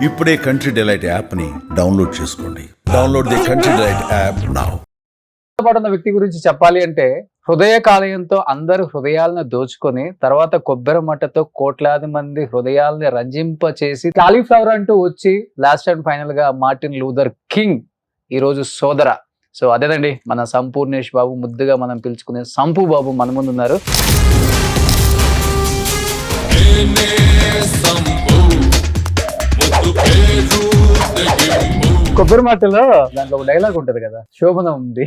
ఇప్పుడే Country Delight app ని download చేసుకోండి. Download the Country Delight app now. పడున్న వ్యక్తి గురించి చెప్పాలి అంటే హృదయ కాలేయంతో అందరు హృదయాలను దోచుకొని తర్వాత కొబ్బరి మట్టతో కోట్లాది మంది హృదయాలని రంజింప చేసి కాలీఫ్లవర్ అంటూ వచ్చి లాస్ట్ అండ్ ఫైనల్ గా మార్టిన్ లూథర్ కింగ్ ఈ రోజు సోదర. సో అదేనండి మన సంపూర్ణేష్ బాబు, ముద్దుగా మనం పిలుచుకునే సంపు బాబు మన ముందు ఉన్నారు. కొబ్బరి మాటలో దాంట్లో ఒక డైలాగ్ ఉంటది కదా, శోభన ఉంది.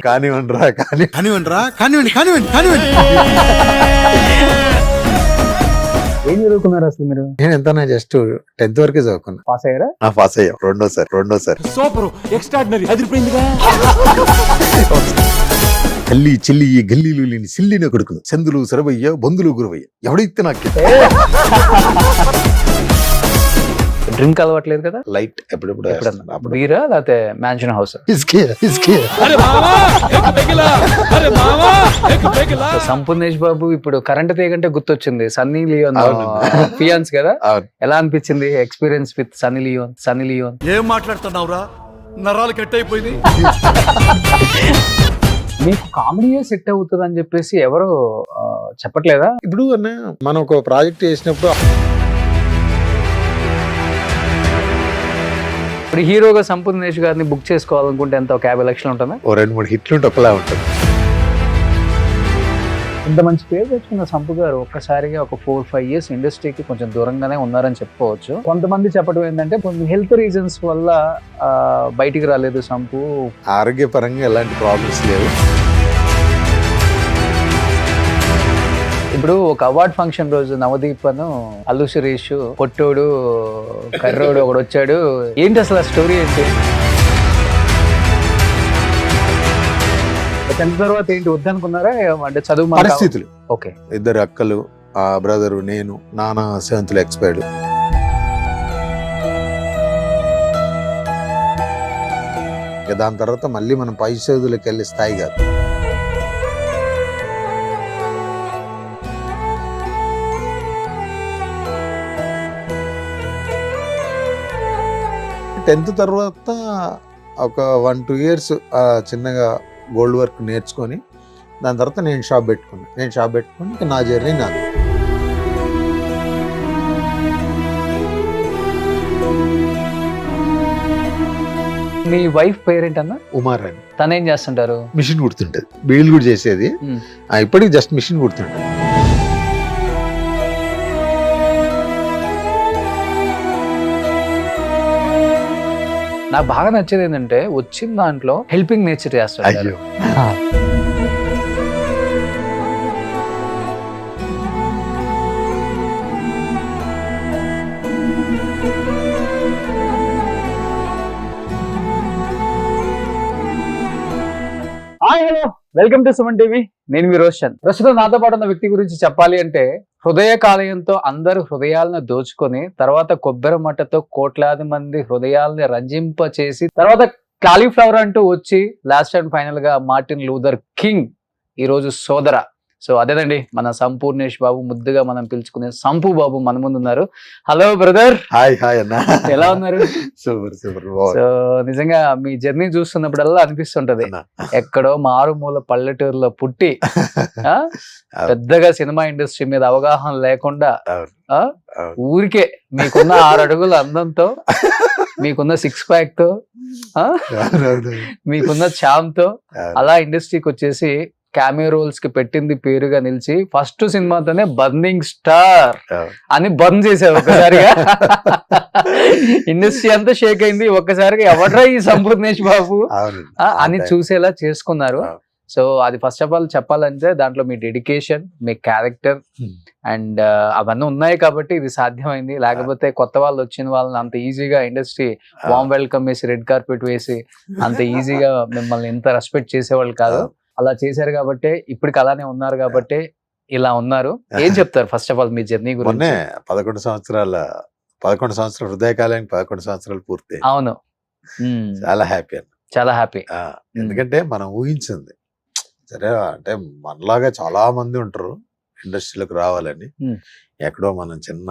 ఏం చదువుకున్నారు అసలు మీరు? నేను ఎంత జస్ట్ 10th వరకే చదువుకున్నా. పాస్ అయ్యారా? పాస్ అయ్యా రెండోసారి. సూపర్ ఎక్స్ట్రాడినరీ అదిరిపోయిందిగా. గల్లీ చిల్లి గల్లీలు లేని సిల్లిన కొడుకును చందులు సరవయ్య బంధులు గురవయ్య ఎవడైతే నాకు డ్రింక్ అలవాట్లేదు కదా? లైట్ ఎప్పుడెప్పుడు బీరా లేకపోతే మ్యాన్షన్ హౌస్? సంపూర్ణేష్ బాబు ఇప్పుడు కరెంట్ తీగంటే గుర్తొచ్చింది సన్నీ లియోన్ ఫియాన్స్ కదా. ఎలా అనిపించింది ఎక్స్పీరియన్స్ విత్ సన్నీ లియోన్? ఏం మాట్లాడుతున్నావురా, నరాలు కట్ అయిపోయింది. మీకు కామెడీయే సెట్ అవుతుంది అని చెప్పేసి ఎవరు చెప్పట్లేదా? ఇప్పుడు మనం ఒక ప్రాజెక్ట్ చేసినప్పుడు ఇప్పుడు హీరోగా సంపూర్ణేష్ గారిని బుక్ చేసుకోవాలనుకుంటే ఎంత, ఒక 50 లక్షలు ఉంటుందా? ఓ 2-3 హిట్లు ఉంటే ఒకలా ఉంటుంది. ఇంత మంచి పేరు తెచ్చుకున్న సంపు గారు ఒక్కసారిగా ఒక 4-5 ఇయర్స్ ఇండస్ట్రీకి కొంచెం దూరంగానే ఉన్నారని చెప్పుకోవచ్చు. కొంతమంది చెప్పడం ఏంటంటే కొన్ని హెల్త్ రీజన్స్ వల్ల బయటికి రాలేదు సంపు. ఆరోగ్యపరంగా ఎలాంటి ప్రాబ్లమ్స్ లేవు. ఇప్పుడు ఒక అవార్డ్ ఫంక్షన్ రోజు నవదీప్ అను అల్లు శిరీష్ పొట్టోడు కర్రోడు ఒకడు వచ్చాడు. ఏంటి అసలు ఆ స్టోరీ ఏంటి? 10th తర్వాత ఏంటి వద్దనుకున్నారా అంటే చదువు పరిస్థితులు? ఓకే, 2 అక్కలు, ఆ బ్రదరు, నేను, నాన్న 7th ఎక్స్పైర్డ్. దాని తర్వాత మళ్ళీ మనం పై చదువులకు వెళ్ళే స్థాయి కాదు. టెన్త్ తర్వాత ఒక 1-2 ఇయర్స్ చిన్నగా గోల్డ్ వర్క్ నేర్చుకొని దాని తర్వాత నేను షాప్ పెట్టుకుని ఇంకా నా జర్నీ నాది. మీ వైఫ్ పేరెంట్ అన్న? ఉమారాణి. తను ఏం చేస్తుంటారు? మిషన్ కుడుతుంటది, బీళ్ళు కూడా చేసేది. ఇప్పటికి జస్ట్ మిషన్ కుడుతుంటది. నాకు బాగా నచ్చేది ఏంటంటే వచ్చిన దాంట్లో హెల్పింగ్ నేచర్ చేస్తాడు. Hello, welcome to Suman TV. నేను మీ రోషన్. ప్రస్తుతం నాతో పాటు ఉన్న వ్యక్తి గురించి చెప్పాలి అంటే హృదయ కాలేయంతో అందరు హృదయాలను దోచుకొని తర్వాత కొబ్బరి మట్టతో కోట్లాది మంది హృదయాలని రంజింప చేసి తర్వాత కాలీఫ్లవర్ అంటూ వచ్చి లాస్ట్ అండ్ ఫైనల్ గా మార్టిన్ లూథర్ కింగ్ ఈ రోజు సోదర. సో అదేనండి మన సంపూర్ణేష్ బాబు, ముద్దుగా మనం పిలుచుకునే సంపు బాబు మన ముందు ఉన్నారు. Hello brother. హాయ్ అన్న, ఎలా ఉన్నారు? సూపర్. సో నిజంగా మీ జర్నీ చూస్తున్నప్పుడల్లా అనిపిస్తుంటది ఎక్కడో మారుమూల పల్లెటూరులో పుట్టి పెద్దగా సినిమా ఇండస్ట్రీ మీద అవగాహన లేకుండా ఊరికే మీకున్న 6 అడుగుల అందంతో, మీకున్న 6 ప్యాక్ తో, మీకున్న ఛామ్ తో అలా ఇండస్ట్రీకి వచ్చేసి క్యామియో రోల్స్ కి పెట్టింది పేరుగా నిలిచి ఫస్ట్ సినిమాతోనే బర్నింగ్ స్టార్ అని బంద్ చేశారు ఒక్కసారిగా. ఇండస్ట్రీ అంతా షేక్ అయింది ఒక్కసారిగా, ఎవడ్రా ఈ సంపూర్ణేష్ బాబు అని చూసేలా చేసుకున్నారు. సో అది ఫస్ట్ ఆఫ్ ఆల్ చెప్పాలంటే దాంట్లో మీ డెడికేషన్, మీ క్యారెక్టర్ అండ్ అవన్నీ ఉన్నాయి కాబట్టి ఇది సాధ్యమైంది. లేకపోతే కొత్త వాళ్ళు వచ్చిన వాళ్ళని అంత ఈజీగా ఇండస్ట్రీ వామ్ వెల్కమ్ వేసి రెడ్ కార్పెట్ వేసి అంత ఈజీగా మిమ్మల్ని ఎంత రెస్పెక్ట్ చేసేవాళ్ళు కాదు. అలా చేశారు కాబట్టి ఇప్పటికి అలానే ఉన్నారు కాబట్టి ఇలా ఉన్నారు. ఏం చెప్తారు first of all me journey గురించి? 11 సంవత్సరాల హృదయకాలానికి 11 సంవత్సరాలు పూర్తి. అవును, చాలా హ్యాపీ. ఎందుకంటే మనం ఊహించింది సరే అంటే మనలాగా చాలా మంది ఉంటారు ఇండస్ట్రీలోకి రావాలని. Hmm. ఎక్కడో మనం చిన్న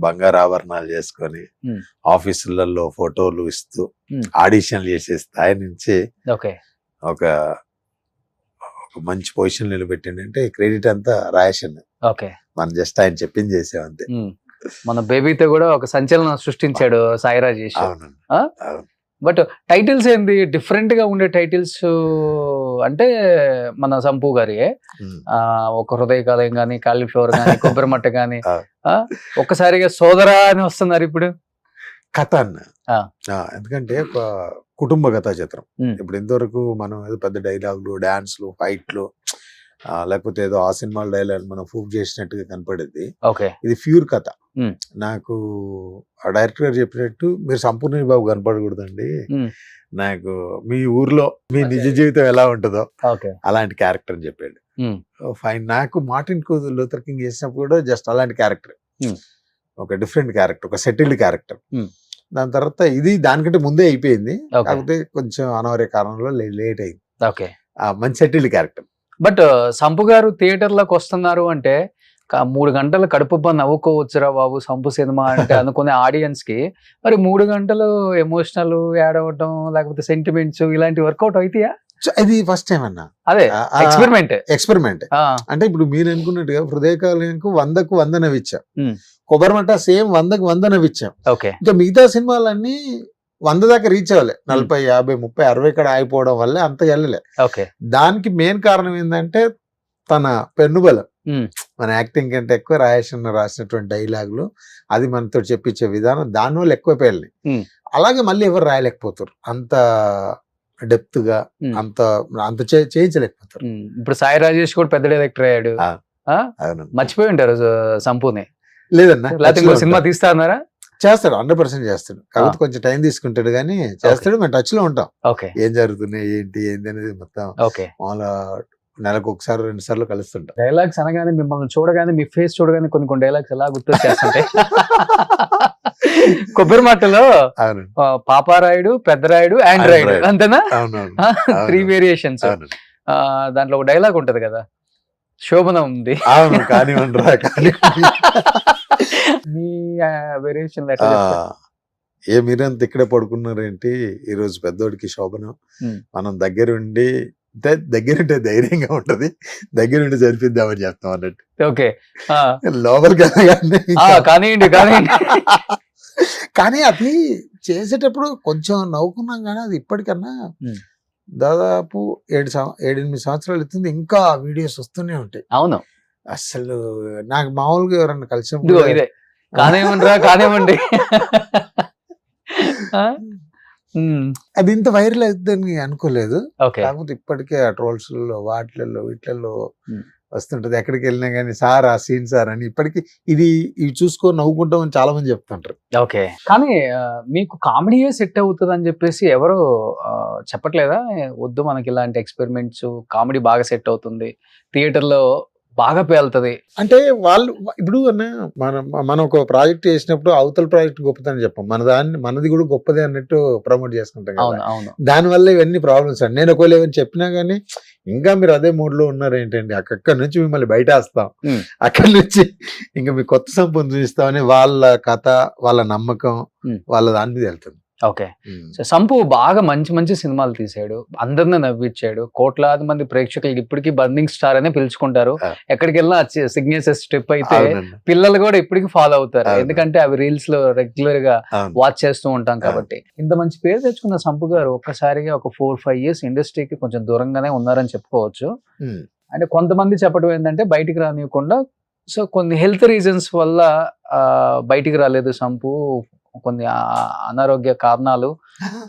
బంగారు ఆభరణాలు చేసుకొని Hmm. ఆఫీసులలో ఫోటోలు ఇస్తూ Hmm. ఆడిషన్లు చేసే స్థాయి నుంచి ఓకే ఒక ఒక మంచి పొజిషన్ నిలబెట్టిందంటే క్రెడిట్ అంతా రాయేషన్. ఓకే మనం జస్ట్ ఆయన చెప్పింది చేసాం అంతే. మన బేబీతో కూడా ఒక సంచలనం సృష్టించాడు సాయి రాజేష్. అవునండి. ఆ? అవును. బట్ టైటిల్స్ ఏంది డిఫరెంట్ గా ఉండే టైటిల్స్ అంటే మన సంపు గారి Hmm. ఒక హృదయ కాలేయం కానీ కాలీఫ్లవర్ కానీ కొబ్బరి మట్ట కానీ ఆ. ఒక్కసారిగా సోదరా అని వస్తున్నారు ఇప్పుడు. కథ అన్న. ఆ. ఎందుకంటే ఒక కుటుంబ కథా చిత్రం. Hmm. ఇప్పుడు ఇంతవరకు మనం ఏదో పెద్ద డైలాగులు, డాన్స్లు, ఫైట్లు, లేకపోతే ఏదో ఆ సినిమాల డైలాగ్ మనం ప్రూవ్ చేసినట్టుగా కనపడేది. ఓకే ఇది ప్యూర్ కథ. Hmm. నాకు ఆ డైరెక్టర్ గారు చెప్పినట్టు మీరు సంపూర్ణ బాబు కనపడకూడదండి, Hmm. నాకు మీ ఊర్లో మీ నిజ జీవితం ఎలా ఉంటుందో ఓకే అలాంటి క్యారెక్టర్ అని చెప్పాడు. Hmm. ఫైన్. నాకు మార్టిన్ లూథర్ కింగ్ చేసినప్పుడు కూడా జస్ట్ అలాంటి క్యారెక్టర్. Hmm. ఒక డిఫరెంట్ క్యారెక్టర్, ఒక సెటిల్డ్ క్యారెక్టర్. Hmm. దాని తర్వాత ఇది దానికంటే ముందే అయిపోయింది. Okay. కాకపోతే కొంచెం అనారోగ్య కారణంలో లేట్ అయింది. ఓకే మంచి సెటిల్డ్ క్యారెక్టర్. బట్ సంపు గారు థియేటర్లోకి వస్తున్నారు అంటే 3 గంటలు కడుపుబ్బ నవ్వుకోవచ్చురా బాబు సంపు సినిమా అంటే అనుకునే ఆడియన్స్ కి మరి 3 గంటలు ఎమోషనల్ ఏడవటం లేకపోతే సెంటిమెంట్స్ ఇలాంటి వర్కౌట్ అవుతాయా? ఇది ఫస్ట్ టైం అన్న అదే ఎక్స్పెరిమెంట్. అంటే ఇప్పుడు మీరు అనుకున్నట్టుగా హృదయకాలంకు 100కు 100 నవ్విచ్చాం. Hmm. కొబ్బరిమట్ట సేమ్ 100కు 100 నవ్విచ్చాం. ఓకే ఇంకా మిగతా సినిమాలన్నీ 100 దాకా రీచ్ అవ్వలే. 40, 50, 30, 60 ఇక్కడ అయిపోవడం వల్ల అంత వెళ్ళలే. ఓకే దానికి మెయిన్ కారణం ఏంటంటే తన పెన్నుబలం. Hmm. మన యాక్టింగ్ కంటే ఎక్కువ రాయేషన్ రాసినటువంటి డైలాగులు, అది మనతో చెప్పించే విధానం, దానివల్ల ఎక్కువ పేర్లు. Hmm. అలాగే మళ్ళీ ఎవరు రాయలేకపోతారు అంత డెప్త్ గా. Hmm. అంత చేయించలేకపోతారు. ఇప్పుడు సాయి రాజేష్ కూడా పెద్ద డైరెక్టర్ అయ్యాడు. అవును. మర్చిపోయి ఉంటారు సంపుని. లేదన్నా, లేకపోతే ఇంకో సినిమా తీస్తా అన్నారా? చేస్తాడు, 100% చేస్తాడు. కాకపోతే కొంచెం టైం తీసుకుంటాడు కానీ చేస్తాడు. మేము టచ్ లో ఉంటాం. ఓకే ఏం జరుగుతున్నాయి ఏంటి అనేది మొత్తం ఓకే మామూలుగా నెలకు 1 2 సార్లు కలుస్తుంటాం. డైలాగ్స్ అనగానే మిమ్మల్ని చూడగానే మీ ఫేస్ చూడగానే కొన్ని డైలాగ్స్ ఎలా గుర్తొచ్చేస్తుంటాయి. కొబ్బరి మాటలో అవును పాపారాయుడు, పెద్దరాయుడు, ఆండ్రాయిడ్ Android. అంతేనా? అవునవును 3 వేరియేషన్స్. అవును దాంట్లో ఒక డైలాగ్ ఉంటది కదా, శోభన ఉంది. అవును కానివ్వండి రా కానివ్వండి. మీ వేరియేషన్ ఏ మీరంత ఇక్కడే పడుకున్నారేంటి, ఈ రోజు పెద్దోడికి శోభనం, మనం దగ్గరుండి దగ్గరుంటే ధైర్యంగా ఉంటది, దగ్గరుండి జరిపిద్దామని చెప్తాం అన్నట్టు. ఓకే లోపలికి కానివ్వండి కానీ అది చేసేటప్పుడు కొంచెం నవ్వుకున్నాం కానీ అది ఇప్పటికన్నా దాదాపు 7-8 సంవత్సరాలు అవుతుంది, ఇంకా వీడియోస్ వస్తూనే ఉంటాయి. అవును అసలు నాకు మామూలుగా ఎవరన్నా కలిసి ఇదే కానివ్వండి. అది ఇంత వైరల్ అవుతుందని అనుకోలేదు. ఓకే కాకపోతే ఇప్పటికే ఆ ట్రోల్స్ వీటిల్లో వస్తుంటది. ఎక్కడికి వెళ్ళినా కానీ సార్ ఆ సీన్ సార్ అని ఇప్పటికి ఇవి చూసుకొని నవ్వుకుంటామని చాలా మంది చెప్తుంటారు. ఓకే కానీ మీకు కామెడీయే సెట్ అవుతుంది అని చెప్పేసి ఎవరు చెప్పట్లేదా? వద్దు మనకి ఇలాంటి ఎక్స్పెరిమెంట్స్, కామెడీ బాగా సెట్ అవుతుంది, థియేటర్ లో బాగా పేలుతుంది అంటే వాళ్ళు ఇప్పుడు మనం ఒక ప్రాజెక్ట్ చేసినప్పుడు అవతల ప్రాజెక్ట్ గొప్పదని చెప్పాం, మనది కూడా గొప్పదే అన్నట్టు ప్రమోట్ చేసుకుంటాం కదా. దానివల్ల ఇవన్నీ ప్రాబ్లమ్స్ అండి. నేను ఒకవేళ ఏమైనా చెప్పినా కానీ ఇంకా మీరు అదే మూడ్ లో ఉన్నారు ఏంటండి, అక్కడి నుంచి మిమ్మల్ని బయట వేస్తాం, అక్కడి నుంచి ఇంకా మీ కొత్త సంపద చూపిస్తామని వాళ్ళ కథ, వాళ్ళ నమ్మకం, వాళ్ళ దాని మీద వెళ్తుంది. ఓకే సంపు బాగా మంచి సినిమాలు తీసాడు, అందరిని నవ్వించాడు, కోట్లాది మంది ప్రేక్షకులకి ఇప్పటికీ బర్నింగ్ స్టార్ అనే పిలుచుకుంటారు. ఎక్కడికి వెళ్ళినా సిగ్నేచర్ స్టెప్ అయితే పిల్లలు కూడా ఇప్పటికీ ఫాలో అవుతారు, ఎందుకంటే అవి రీల్స్ లో రెగ్యులర్ గా వాచ్ చేస్తూ ఉంటాం కాబట్టి. ఇంత మంచి పేరు తెచ్చుకున్న సంపు గారు ఒక్కసారిగా ఒక 4-5 years ఇండస్ట్రీకి కొంచెం దూరంగానే ఉన్నారని చెప్పుకోవచ్చు. అంటే కొంతమంది చెప్పడం ఏంటంటే బయటికి రానివ్వకుండా, సో కొన్ని హెల్త్ రీజన్స్ వల్ల బయటికి రాలేదు సంపు, కొన్ని అనారోగ్య కారణాలు,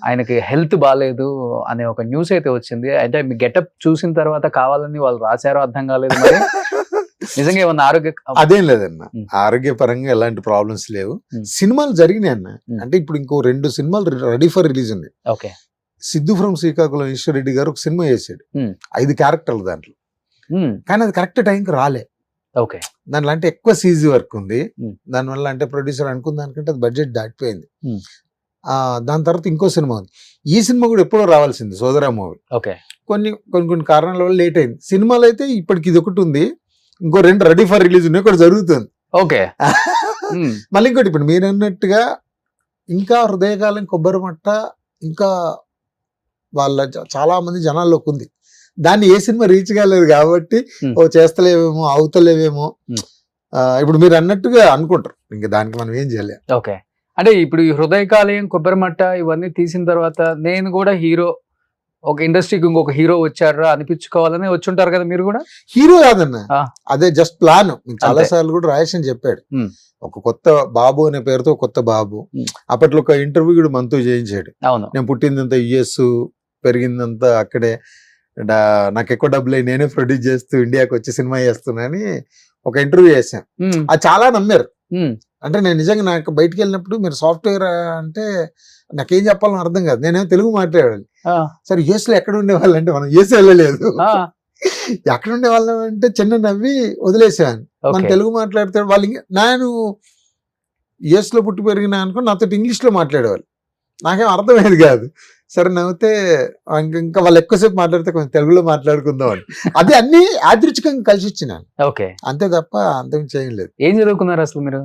ఆయనకి హెల్త్ బాగాలేదు అనే ఒక న్యూస్ అయితే వచ్చింది. అంటే మీ గెటప్ చూసిన తర్వాత కావాలని వాళ్ళు రాశారో అర్థం కాలేదు, మరి నిజంగా ఏమన్నా ఆరోగ్య అదేం లేదన్న, ఆరోగ్యపరంగా ఎలాంటి ప్రాబ్లమ్స్ లేవు. సినిమాలు జరిగినాయి అన్న. అంటే ఇప్పుడు ఇంకో 2 సినిమాలు రెడీ ఫర్ రిలీజ్ ఉంది. ఓకే సిద్ధు ఫ్రమ్ శ్రీకాకుళం ఈశ్వర్ రెడ్డి గారు ఒక సినిమా చేశాడు, 5 క్యారెక్టర్లు దాంట్లో, కానీ అది కరెక్ట్ టైంకి రాలే. ఓకే దానిలో అంటే ఎక్కువ సీజీ వర్క్ ఉంది, దానివల్ల అంటే ప్రొడ్యూసర్ అనుకున్న దానికంటే అది బడ్జెట్ దాటిపోయింది. దాని తర్వాత ఇంకో సినిమా ఉంది, ఈ సినిమా కూడా ఎప్పుడో రావాల్సింది, సోదరా మూవీ. ఓకే కొన్ని కారణాల వల్ల లేట్ అయింది. సినిమాలు అయితే ఇప్పటికి ఇది ఒకటి ఉంది, ఇంకో 2 రెడీ ఫర్ రిలీజ్ ఉన్నాయి, ఒకటి జరుగుతుంది. ఓకే. మళ్ళీ ఇంకోటి ఇప్పుడు మీరు అన్నట్టుగా ఇంకా హృదయకాలం కొబ్బరి మట్ట ఇంకా వాళ్ళ చాలా మంది జనాల్లోకి ఉంది. దాన్ని ఏ సినిమా రీచ్ కాలేదు కాబట్టి ఓ చేస్తలేవేమో అవుతలేవేమో ఇప్పుడు మీరు అన్నట్టుగా అనుకుంటారు. ఇంకా దానికి మనం ఏం చేయలేం. ఓకే. అంటే ఇప్పుడు ఈ హృదయకాలయం, కొబ్బరిమట్ట ఇవన్నీ తీసిన తర్వాత నేను కూడా హీరో, ఒక ఇండస్ట్రీకి ఇంకొక హీరో వచ్చారా అనిపించుకోవాలని వచ్చుంటారు కదా మీరు కూడా? హీరో కాదన్న, అదే జస్ట్ ప్లాన్. చాలా అంతే. సార్లు కూడా రాయేష్ అని చెప్పాడు, ఉమ్. ఒక కొత్త బాబు అనే పేరుతో కొత్త బాబు. అప్పట్లో ఒక ఇంటర్వ్యూ కూడా మనతో చేయించాడు. అవును. నేను పుట్టిందంతా యుఎస్, పెరిగిందంతా అక్కడే, నాకు ఎక్కువ డబ్బులు నేనే ప్రొడ్యూస్ చేస్తూ ఇండియాకి వచ్చి సినిమా చేస్తున్నానని ఒక ఇంటర్వ్యూ చేశాను. అది చాలా నమ్మారు. అంటే నేను నిజంగా నాకు బయటికి వెళ్ళినప్పుడు మీరు సాఫ్ట్వేర్ అంటే నాకేం చెప్పాలని అర్థం కాదు. నేనేమో తెలుగు మాట్లాడాలి. సరే యుఎస్ లో ఎక్కడ ఉండేవాళ్ళు అంటే మనం యుఎస్ వెళ్ళలేదు, ఎక్కడ ఉండేవాళ్ళం అంటే చిన్న నవ్వి వదిలేసాను. మన తెలుగు మాట్లాడతాడు వాళ్ళు. నేను యుఎస్ లో పుట్టి పెరిగినా అనుకో నాతో ఇంగ్లీష్ లో మాట్లాడేవాళ్ళు, నాకేం అర్థమయ్యేది కాదు. సరే నవ్వుతే ఇంకా వాళ్ళు ఎక్కువసేపు మాట్లాడితే కొంచెం తెలుగులో మాట్లాడుకుందాం అని, అది అన్ని యాదృచ్ఛికంగా కలిసి ఇచ్చినాను. ఓకే. అంతే తప్ప అంతకు చేయలేదు. ఏం చదువుకున్నారు అసలు మీరు?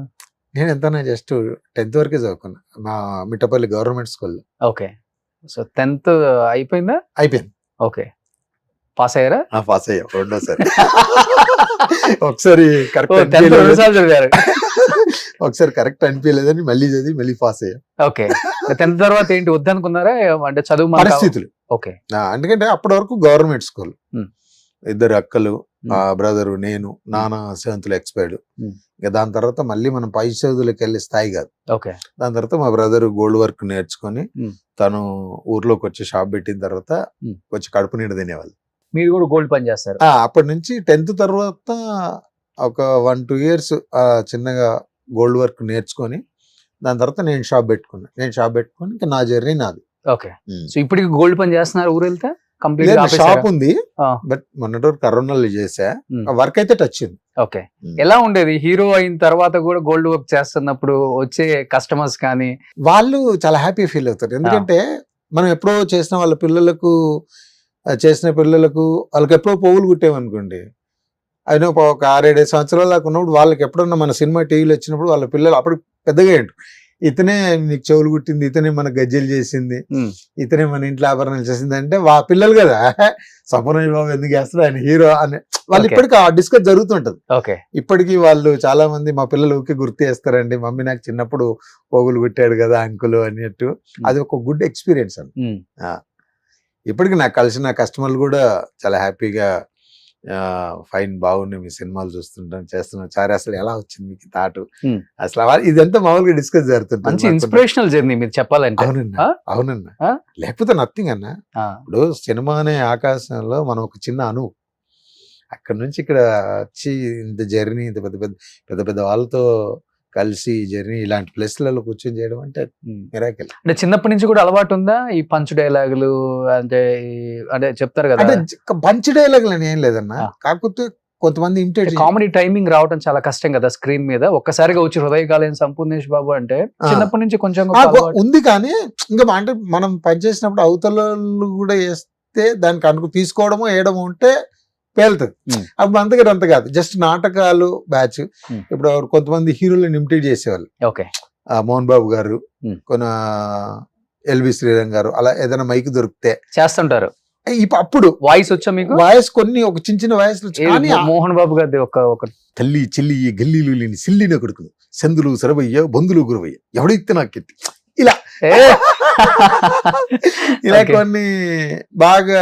నేను ఎంతనా జస్ట్ 10th వరకే చదువుకున్నా మా మిట్టపల్లి గవర్నమెంట్ స్కూల్లో. ఓకే. సో 10th అయిపోయిందా? అయిపోయింది. ఓకే. పాస్ అయ్యారా? పాస్ అయ్యా రెండోసారి. ఒకసారి కరెక్ట్ ఒకసారి కరెక్ట్ అనిపించలేదని మళ్ళీ చదివి మళ్ళీ పాస్ అయ్యా. ఓకే. 10th తర్వాత ఏంటి వద్దనుకున్నారా అంటే చదువు పరిస్థితులు? ఓకే. ఎందుకంటే అప్పటి వరకు గవర్నమెంట్ స్కూల్, 2 అక్కలు, బ్రదరు, నేను, నాన్న 7th ఎక్స్పైర్డ్. ఇక దాని తర్వాత మళ్ళీ మనం పై చదువులకు వెళ్ళే స్థాయి కాదు. ఓకే. దాని తర్వాత మా బ్రదర్ గోల్డ్ వర్క్ నేర్చుకొని తను ఊర్లోకి వచ్చి షాప్ పెట్టిన తర్వాత వచ్చి కడుపు నిండా తినేవాళ్ళు. మీరు కూడా గోల్డ్ పని చేస్తారు? అప్పటి నుంచి 10th తర్వాత ఒక 1-2 years చిన్నగా గోల్డ్ వర్క్ నేర్చుకొని దాని తర్వాత నేను షాప్ పెట్టుకుని ఇంకా నా జర్నీ నాది. ఓకే. సో ఇప్పటికి గోల్డ్ పని చేస్తున్నారు ఊరు వెళ్తే? కంప్లీట్ షాప్ ఉంది, బట్ మొన్నటి వరకు కరోనాలో చేసా. వర్క్ అయితే టచ్ ఉంది. ఓకే. ఎలా ఉండేది హీరో అయిన తర్వాత కూడా గోల్డ్ వర్క్ చేస్తున్నప్పుడు వచ్చే కస్టమర్స్ కానీ? వాళ్ళు చాలా హ్యాపీ ఫీల్ అవుతారు. ఎందుకంటే మనం ఎప్పుడో చేసిన వాళ్ళ పిల్లలకు వాళ్ళకి ఎప్పుడో పోగులు కుట్టామనుకోండి, అయినా ఒక 6-7 సంవత్సరాల దాకా ఉన్నప్పుడు వాళ్ళకి ఎప్పుడన్నా మన సినిమా టీవీలో వచ్చినప్పుడు వాళ్ళ పిల్లలు అప్పుడు పెద్దగా ఏంటి, ఇతనే నీకు చెవులు కుట్టింది, ఇతనే మన గజ్జెలు చేసింది, ఇతనే మన ఇంట్లో ఆభరణాలు చేసింది అంటే పిల్లలు కదా, సంపూర్ణ బాబు ఎందుకు చేస్తారు ఆయన హీరో అని వాళ్ళు ఇప్పటికీ ఆ డిస్కస్ జరుగుతుంటది. ఓకే. ఇప్పటికీ వాళ్ళు చాలా మంది మా పిల్లలు ఊరికి గుర్తు చేస్తారండి, మమ్మీ నాకు చిన్నప్పుడు పోగులు కుట్టాడు కదా అంకులు అన్నట్టు. అది ఒక గుడ్ ఎక్స్పీరియన్స్ అండి. ఇప్పటికి నాకు కలిసిన కస్టమర్లు కూడా చాలా హ్యాపీగా ఫైన్ బాగుంది మీ సినిమాలు చూస్తుంటాం చేస్తున్నాం చారి అసలు ఎలా వచ్చింది మీకు తాటు అసలు ఇదంతా మామూలుగా డిస్కస్ జరుగుతుంది. మంచి ఇన్స్పిరేషనల్ జర్నీ మీరు చెప్పాలంటే. అవునన్నా లేకపోతే నథింగ్ అన్న. ఇప్పుడు సినిమా అనే ఆకాశంలో మనం ఒక చిన్న అణువు, అక్కడ నుంచి ఇక్కడ వచ్చి ఇంత జర్నీ ఇంత పెద్ద పెద్ద వాళ్ళతో కలిసి జర్నీ ఇలాంటి ప్లేస్లలో కూర్చొని చేయడం అంటే మిరాకిల్. అంటే చిన్నప్పటి నుంచి కూడా అలవాటు ఉందా ఈ పంచ్ డైలాగులు? అంటే చెప్తారు కదా, అంటే పంచ్ డైలాగులు అని ఏం లేదన్నా, కాకపోతే కొంతమంది ఇమిటేట్ కామెడీ టైమింగ్ రావడం చాలా కష్టం కదా స్క్రీన్ మీద. ఒక్కసారిగా వచ్చి హృదయకాలయం సంపూర్ణేష్ బాబు అంటే చిన్నప్పటి నుంచి కొంచెం ఉంది. కానీ ఇంకా అంటే మనం పనిచేసినప్పుడు అవతల కూడా వేస్తే దానికి తీసుకోవడమో వేయడమో ఉంటే పేలుతుంది. అప్పుడు అంత కాదు, జస్ట్ నాటకాలు బ్యాచ్. ఇప్పుడు కొంతమంది హీరోలను ఇమిటేట్ చేసేవాళ్ళు, మోహన్ బాబు గారు, కొన ఎల్వి శ్రీరంగ్ గారు, అలా ఏదైనా మైక్ దొరికితే చేస్తుంటారు. అప్పుడు వాయిస్ వచ్చా మీకు? వాయిస్ కొన్ని ఒక చిన్న వాయిస్. మోహన్ బాబు గారి ఒక తల్లి చెల్లి గల్లీలు లేని సిల్లిన కొడుకులు సందులు సరవయ్య బంధులు గురవయ్య ఎవడైతే నాకెత్తి ఇలా ఇలా కొన్ని బాగా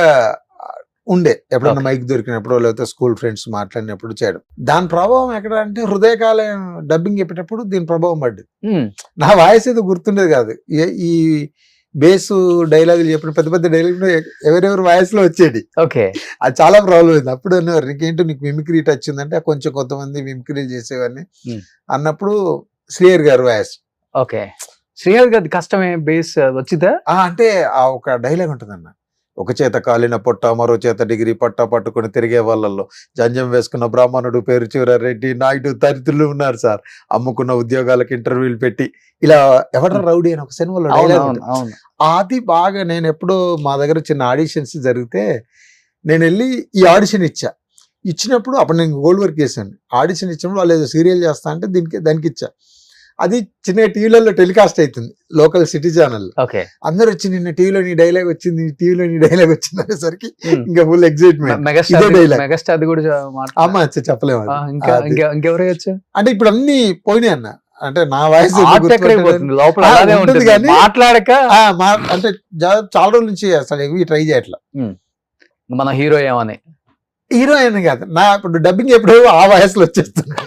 ఉండే. ఎప్పుడన్నా మైక్ దొరికినప్పుడు లేకపోతే స్కూల్ ఫ్రెండ్స్ మాట్లాడినప్పుడు చేయడం. దాని ప్రభావం ఎక్కడ అంటే హృదయకాలయం డబ్బింగ్ చెప్పేటప్పుడు దీని ప్రభావం పడ్డది. నా వాయిస్ ఏదో గుర్తుండేది కాదు, ఈ బేస్ డైలాగులు చెప్పిన పెద్ద డైలాగ్ ఎవరెవరు వాయిస్ లో వచ్చేది. ఓకే. అది చాలా ప్రాబ్లం అయింది. అప్పుడు అన్నారు నీకేంటో నీకు మిమిక్రీ టచ్ ఉందంటే కొంతమంది మిమిక్రీలు చేసేవాడిని అన్నప్పుడు శ్రీహర్ గారు వాయిస్. ఓకే. శ్రీహర్ గారి కష్టమే బేస్ వచ్చిందా? అంటే ఆ ఒక డైలాగ్ ఉంటుందన్న, ఒక చేత కాలిన పొట్ట మరో చేత డిగ్రీ పట్ట పట్టుకుని తిరిగే వాళ్ళల్లో జంజం వేసుకున్న బ్రాహ్మణుడు పేరు చివరెడ్డి నాయుడు తదితరులు ఉన్నారు సార్, అమ్ముకున్న ఉద్యోగాలకు ఇంటర్వ్యూలు పెట్టి ఇలా ఎవడ రౌడీ అని ఒక సినిమాలో డైలాగ్. అది బాగా నేను ఎప్పుడో మా దగ్గర చిన్న ఆడిషన్స్ జరిగితే నేను వెళ్ళి ఈ ఆడిషన్ ఇచ్చా. ఇచ్చినప్పుడు అప్పుడు నేను గోల్డ్ వర్క్ చేశాను. ఆడిషన్ ఇచ్చినప్పుడు వాళ్ళు ఏదో సీరియల్ చేస్తా అంటే దానికి ఇచ్చా. అది చిన్న టీవీలలో టెలికాస్ట్ అవుతుంది, లోకల్ సిటీ ఛానల్. ఓకే. అందరూ వచ్చి నిన్న టీవీలో నీ డైలాగ్ వచ్చింది, టీవీలో నీ డైలాగ్ వచ్చింది అనేసరికి ఇంకా ఫుల్ ఎక్సైట్మెంట్. మెగాస్టార్ కూడా అమ్మా చెప్పలేము అది. ఇంకా ఇంకెవరు వచ్చు అంటే ఇప్పుడు అన్ని పోయినాయి అన్న. అంటే నా వాయిస్ లోపల అలానే ఉంటుంది కానీ మాట్లాడక అంటే చాలా రోజుల నుంచి అసలు ఇవి ట్రై చేయట్లా. మన హీరో ఏమని హీరోయిన్ కాదు నా, ఇప్పుడు డబ్బింగ్ ఎప్పుడో ఆ వయసులో వచ్చేస్తున్నాయి.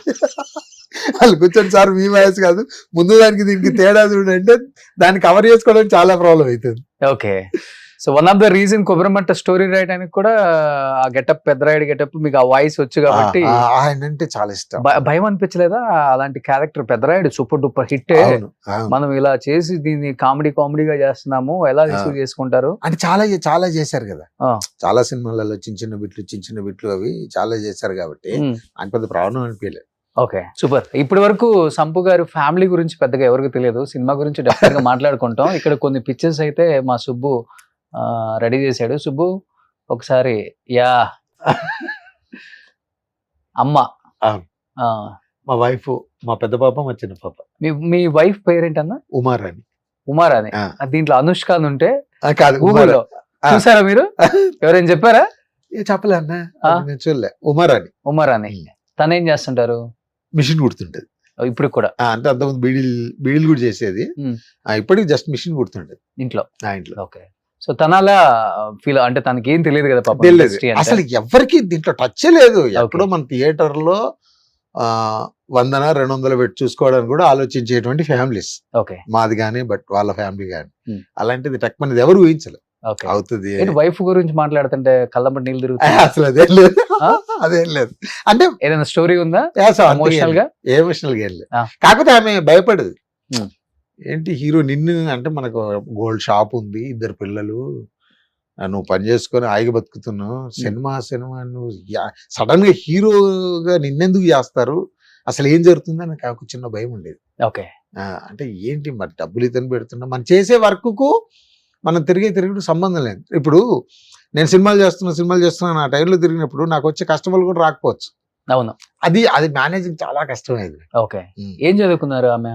వాళ్ళు కూర్చొని సార్ మీ వయసు కాదు, ముందు దానికి దీనికి తేడా చూడంటే దాన్ని కవర్ చేసుకోవడం చాలా ప్రాబ్లం అవుతుంది. Okay. So one of the reason Kobbarimatta story రాయడానికి కూడా ఆ గెటప్, పెద్దరాయుడు గెటప్, మీకు ఆ వాయిస్ వచ్చు కాబట్టి ఆయన అంటే చాలా ఇష్టం. భయం అనిపించలేదా అలాంటి character? Peddarayudu super duper hit, మనం ఇలా చేసి దీన్ని కామెడీగా చేస్తున్నాము, ఎలా రిసీవ్ చేసుకుంటారు? అంటే చాలా చేశారు కదా, చాలా సినిమాలలో చిన్న చిన్న బిట్లు అవి చాలా చేశారు కాబట్టి ఆయన పెద్ద ప్రాబ్లం అనిపించలేదు. Okay, super. ఇప్పటి వరకు సంపు గారు ఫ్యామిలీ గురించి పెద్దగా ఎవరికి తెలియదు, సినిమా గురించి డెఫినెట్ గా మాట్లాడుకుంటాం. ఇక్కడ కొన్ని పిక్చర్స్ అయితే మా సుబ్బు రెడీ చేశాడు. సుబ్బు ఒకసారి యా అమ్మ, మా వైఫ్, మా పెద్ద పాప, మా చిన్న పాప. మీ వైఫ్ పేరేంటన్నా? ఉమారాణి. ఉమారాణి. దీంట్లో అనుష్క అని ఉంటే కాదు, గూగుల్లో చూసారా మీరు? ఎవరైనా చెప్పారా? చెప్పలే అన్న, చూడలే. ఉమారాణి. తనేం చేస్తుంటారు? మిషన్ కుడుతుంటది ఇప్పుడు కూడా. అంటే అంతకుముందు బీడీలు కూడా చేసేది, ఇప్పటికి జస్ట్ మిషన్ కుడుతుంటది ఇంట్లో. ఓకే. సో తన అలా ఫీల్, అంటే తనకి ఏం తెలియదు కదా పాపం, అసలు ఎవరికి దీంట్లో టచ్ లేదు. ఎప్పుడో మన థియేటర్ లో 100-200 పెట్టి చూసుకోవడానికి కూడా ఆలోచించేటువంటి ఫ్యామిలీస్ మాది కానీ, బట్ వాళ్ళ ఫ్యామిలీ కానీ. అలాంటిది టక్ మనది ఎవరు ఊహించలేదు అవుతుంది. వైఫ్ గురించి మాట్లాడుతుంటే కళ్ళంబడి నీళ్ళు తిరుగుతాయి. అసలు అదేం లేదు. అంటే ఏదైనా స్టోరీ ఉందా ఎమోషనల్ గా? ఎమోషనల్ గా ఏం లేదు. కాకపోతే ఆమె భయపడదు. ఏంటి హీరో నిన్ను అంటే, మనకు గోల్డ్ షాప్ ఉంది, 2 పిల్లలు, నువ్వు పని చేసుకొని ఆగి బతుకుతున్నావు, సినిమా నువ్వు సడన్ గా హీరోగా నిన్నెందుకు చేస్తారు, అసలు ఏం జరుగుతుందని నాకు చిన్న భయం ఉండేది. ఓకే. అంటే ఏంటి మరి డబ్బులు ఇతను పెడుతున్నా, మనం చేసే వర్క్ కు మనం తిరుగుడు సంబంధం లేదు. ఇప్పుడు నేను సినిమాలు చేస్తున్నా ఆ టైంలో తిరిగినప్పుడు నాకు వచ్చే కస్టమర్లు కూడా రాకపోవచ్చు. అవును, అది మేనేజింగ్ చాలా కష్టమైంది. ఓకే. ఏం చదువుకున్నారు ఆమె?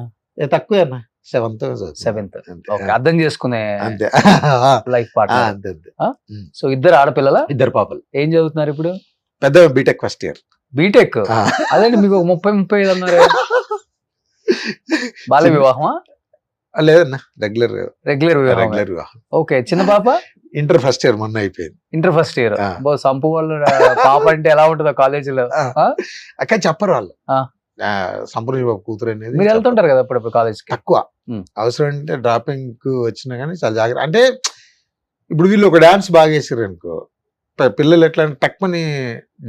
తక్కువే అన్న, 7th. అర్థం చేసుకునే అంతే లైఫ్ పార్ట్నర్. అంతే. సో 2 ఆడపిల్లల, 2 పాపలు. ఏం చదువుతున్నారు ఇప్పుడు? పెద్ద బీటెక్ ఫస్ట్ ఇయర్. బీటెక్? అదేంటి మీకు 30-35 అన్నారు? బాల్య వివాహమా? లేదన్నా, రెగ్యులర్ వివాహం. ఓకే. చిన్న పాప ఇంటర్ ఫస్ట్ ఇయర్ మొన్న అయిపోయింది. Inter first year. సంపు వాళ్ళు పాప అంటే ఎలా ఉంటుందో కాలేజీలో? అక్క చెప్పరు వాళ్ళు. సంపూర్ణ బాబు కూతురు అనేది. మీరు వెళ్తుంటారు కదా అప్పుడప్పుడు కాలేజ్? తక్కువ, అవసరం అంటే డ్రాపింగ్ కు వచ్చినా కానీ చాలా జాగ్రత్త. అంటే ఇప్పుడు వీళ్ళు ఒక డాన్స్ బాగా వేసారు అనుకో, పిల్లలు ఎట్లా అంటే టక్మని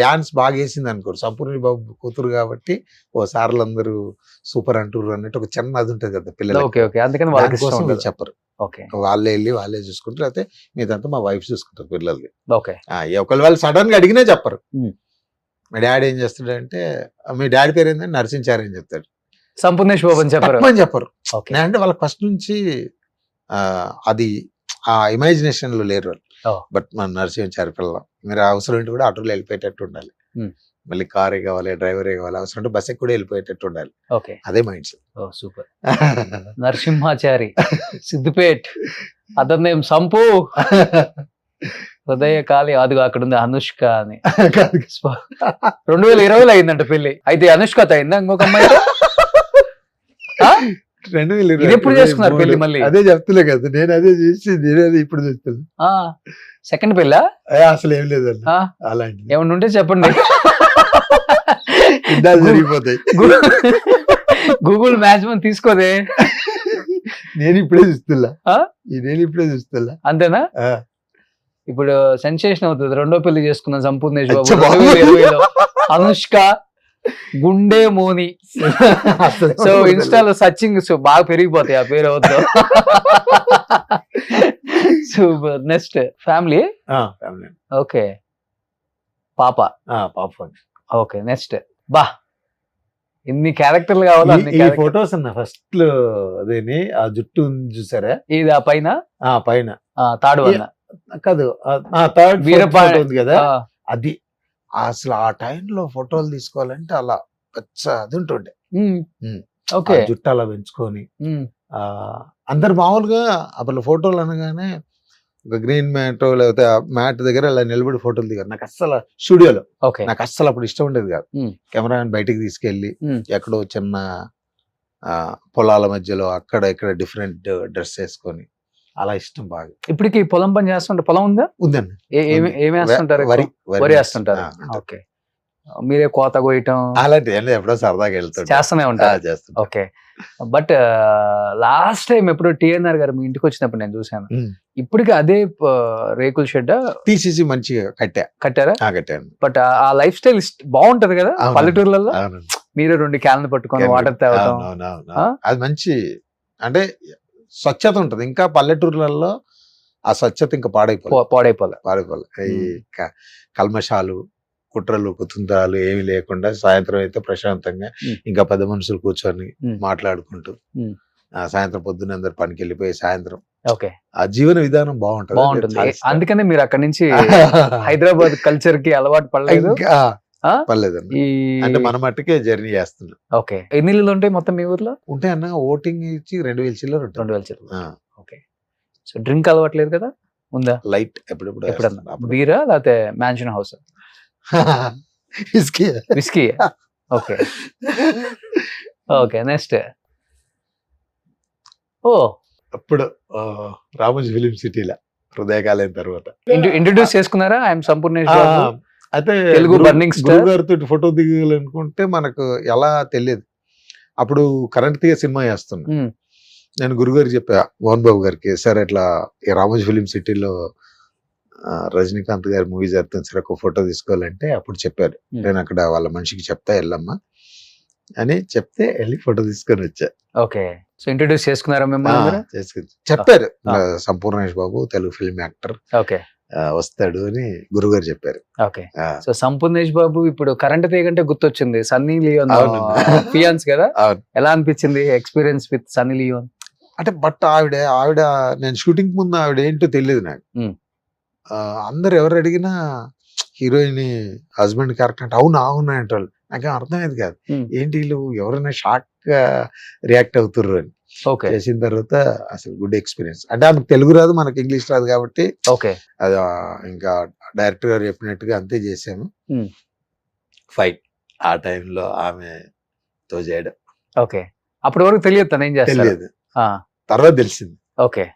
డాన్స్ బాగా వేసింది అనుకోరు, సంపూర్ణ బాబు కూతురు కాబట్టి ఓ సార్లు అందరూ సూపర్ అంటారు అన్నట్టు ఒక చిన్న అది ఉంటుంది కదా పిల్లలు. అందుకని వాళ్ళ కోసం చెప్పరు. వాళ్ళే వెళ్ళి వాళ్ళే చూసుకుంటారు, అయితే మీదంతా మా వైఫ్ చూసుకుంటారు పిల్లల్ని. ఒకళ్ళు వాళ్ళు సడన్ గా అడిగినా చెప్పరు. మా డాడీ ఏం చేస్తాడంటే, మీ డాడీ పేరు ఏంటంటే నరసించారని చెప్తాడు, సంపూర్ణేష్ బాబు అని చెప్పరు. అంటే వాళ్ళకి ఫస్ట్ నుంచి అది ఆ ఇమాజినేషన్ లో లేరు వాళ్ళు. బట్ మన నరసించారి పిల్ల, మీరు అవసరం ఏంటి కూడా ఆటోలో వెళ్ళిపోయేటట్టు ఉండాలి, మళ్ళీ కారే కావాలి, డ్రైవరే కావాలి, అవసరం అంటే బస్ కూడా వెళ్ళిపోయేటట్టు ఉండాలి. అదే mind set. Super. Narasimhachari, Siddipet, other name Sampu, Hrudaya Kali, అదిగో అక్కడ ఉంది అనుష్క అని. 2020లో అయిందంట పెళ్లి. అయితే అనుష్కతో అయిందా ఇంకొక అమ్మాయి? 2020 ఎప్పుడు చేసుకున్నారు పెళ్లి? మళ్ళీ అదే చెప్తులే కదా, నేను అదే చేసి నేనే ఇప్పుడు చూస్తున్నా. సెకండ్ పెళ్ళా? అసలు ఏం లేదండి అలాంటి. ఏమన్నా ఉంటే చెప్పండి, జరిగిపోతాయి. గూగుల్ మ్యాచ్ తీసుకోదే, నేను ఇప్పుడే చూస్తున్నా. అంతేనా? ఇప్పుడు సెన్సేషన్ అవుతుంది. 2వ పెళ్లి చేసుకున్న సంపూర్ణేష్ బాబు 2020లో. అనుష్క గుండె మోని. సో ఇన్స్టాలో సర్చింగ్ బాగా పెరిగిపోతాయి ఆ పేరు అవుతుంది. సూపర్. Next family. ఓకే. పాప. ఓకే. నెక్స్ట్ బా ఇన్ని క్యారెక్టర్లు కావాలి. ఈ ఫొటోస్ అన్న ఫస్ట్ లో అదేని ఆ జుట్టు చూసారా? ఇది ఆ పైన పైన తాడు అన్న కాదు, థర్డ్ వీరపాండ ఉంది కదా, అది అసలు ఆ టైంలో ఫోటోలు తీసుకోవాలంటే అలా పచ్చ అది ఉంటుండే. ఓకే. ఆ జుట్టు అలా పెంచుకొని ఆ అందరు మామూలుగా అప్పుడు ఫోటోలు అనగానే ఒక గ్రీన్ మ్యాట్ లేకపోతే మ్యాట్ దగ్గర అలా నిలబడి ఫోటోలు దిగారు. నాకు అస్సలు స్టూడియోలో ఓకే. నాకు అస్సలు అప్పుడు ఇష్టం ఉండేది కాదు. మ్మ్. కెమెరాని బయటికి తీసుకెళ్ళి మ్మ్. ఎక్కడో చిన్న పొలాల మధ్యలో అక్కడ ఇక్కడ డిఫరెంట్ డ్రెస్ వేసుకొని అలా ఇష్టం బాగా. ఇప్పటికి పొలం పని చేస్తుంటే పొలం ఉందా? ఉందండి. ఏమి వేస్తుంటారు? వరి వరి వేస్తుంటారు. ఓకే. మీరే కోత కోయటం అలాంటి ఎప్పుడో సరదాగా వెళ్తాడు చేస్తూనే ఉంటారు. చేస్తుంటా. ఓకే. బట్ లాస్ట్ టైం ఎప్పుడు టిఎన్ఆర్ గారు మీ ఇంటికి వచ్చినప్పుడు నేను చూసాను. ఇప్పటికి అదే రేకుల షెడ్ తీసేసి మంచిగా కట్టారా? కట్టాను. బట్ ఆ లైఫ్ స్టైల్ బాగుంటది కదా అవునండి. పల్లెటూర్లలో. అవునండి. మీరు 2 క్యాన్లు పట్టుకొని వాటర్ తాగటం. అది మంచి అంటే స్వచ్ఛత ఉంటది. ఇంకా పల్లెటూర్లలో ఆ స్వచ్ఛత ఇంకా పాడైపోలే. ఈ కల్మషాలు, కుట్రలు, కుతుంత్రాలు ఏమి లేకుండా సాయంత్రం అయితే ప్రశాంతంగా ఇంకా 10 మనుషులు కూర్చొని మాట్లాడుకుంటూ సాయంత్రం పొద్దున్న అందరు పనికి వెళ్ళిపోయి సాయంత్రం ఓకే. ఆ జీవన విధానం బాగుంటుంది. అందుకనే మీరు అక్కడి నుంచి హైదరాబాద్ కల్చర్ కి అలవాటు పడలేదు. పర్లేదండి. అంటే మన మట్టుకే జర్నీ చేస్తున్నాం. ఓకే. ఎన్ని ఇల్లులు ఉంటాయి మొత్తం మీ ఊర్లో? ఉంటాయి అన్న. ఓటింగ్ ఇచ్చి 2000 చిల్లర ఉంటుంది. 2000 చిల్లర. ఓకే. సో డ్రింక్ అలవాట్లేదు కదా? ఉందా? లైట్ ఎప్పుడప్పుడు. బీరా లేకపోతే mansion house? Whisky. Okay. Okay. Next అప్పుడు రామోజీ ఫిలిం సిటీలో హృదయకాలం తర్వాత ఇంట్రడ్యూస్ చేసుకున్నారా? ఐఎమ్ సంపూర్ణేష్ బాబు. అయితే తెలుగు బర్నింగ్ స్టార్ గారితో ఫోటో దిగాలనుకుంటే మనకు ఎలా తెలియదు. అప్పుడు కరెంట్ తీగ సినిమా చేస్తున్నా. నేను గురుగారికి చెప్పా, మోహన్ బాబు గారికి, సార్ ఇట్లా ఈ రామోజీ ఫిలిం సిటీలో రజనీకాంత్ గారి మూవీ జరుగుతుంది సార్, ఒక ఫోటో తీసుకోవాలంటే అప్పుడు చెప్పారు, నేను అక్కడ వాళ్ళ మనిషికి చెప్తా వెళ్ళమ్మా అని చెప్తే వెళ్ళి ఫోటో తీసుకొని వచ్చా. ఓకే. సో ఇంట్రడ్యూస్ చేసుకున్నారా మిమ్మల్ని? చెప్పారు, Sampoornesh Babu Telugu film actor, okay, వస్తాడు అని గురుగారు చెప్పారు. ఓకే. సో సంపూర్ణేష్ బాబు ఇప్పుడు కరెంట్ తీగంటే గుర్తొచ్చింది సన్నీ లియోన్ ఫియాన్స్ కదా. ఎలా అనిపించింది ఎక్స్పీరియన్స్ విత్ సన్నీ లియోన్? అంటే బట్ ఆవిడ నేను షూటింగ్ ముందు ఆవిడ ఏంటో తెలియదు నాకు. అందరు ఎవరు అడిగినా హీరోయిన్ హస్బెండ్ క్యారెక్టర్ అంటే అవునా అవునా అంటారు. నాకేం అర్థమయ్యేది కాదు, ఏంటి వీళ్ళు ఎవరైనా షాక్ గా రియాక్ట్ అవుతుర్రు అని. చేసిన తర్వాత అసలు గుడ్ ఎక్స్పీరియన్స్. అంటే ఆమెకు తెలుగు రాదు, మనకి ఇంగ్లీష్ రాదు కాబట్టి ఓకే, అది ఇంకా డైరెక్టర్ గారు చెప్పినట్టుగా అంతే చేసాము. ఫైట్ ఆ టైంలో ఆమెతో చేయడం. ఓకే. అప్పటి వరకు తెలియదు తను ఏం చేస్తాడు? తెలియదు, తర్వాత తెలిసింది. ఓకే.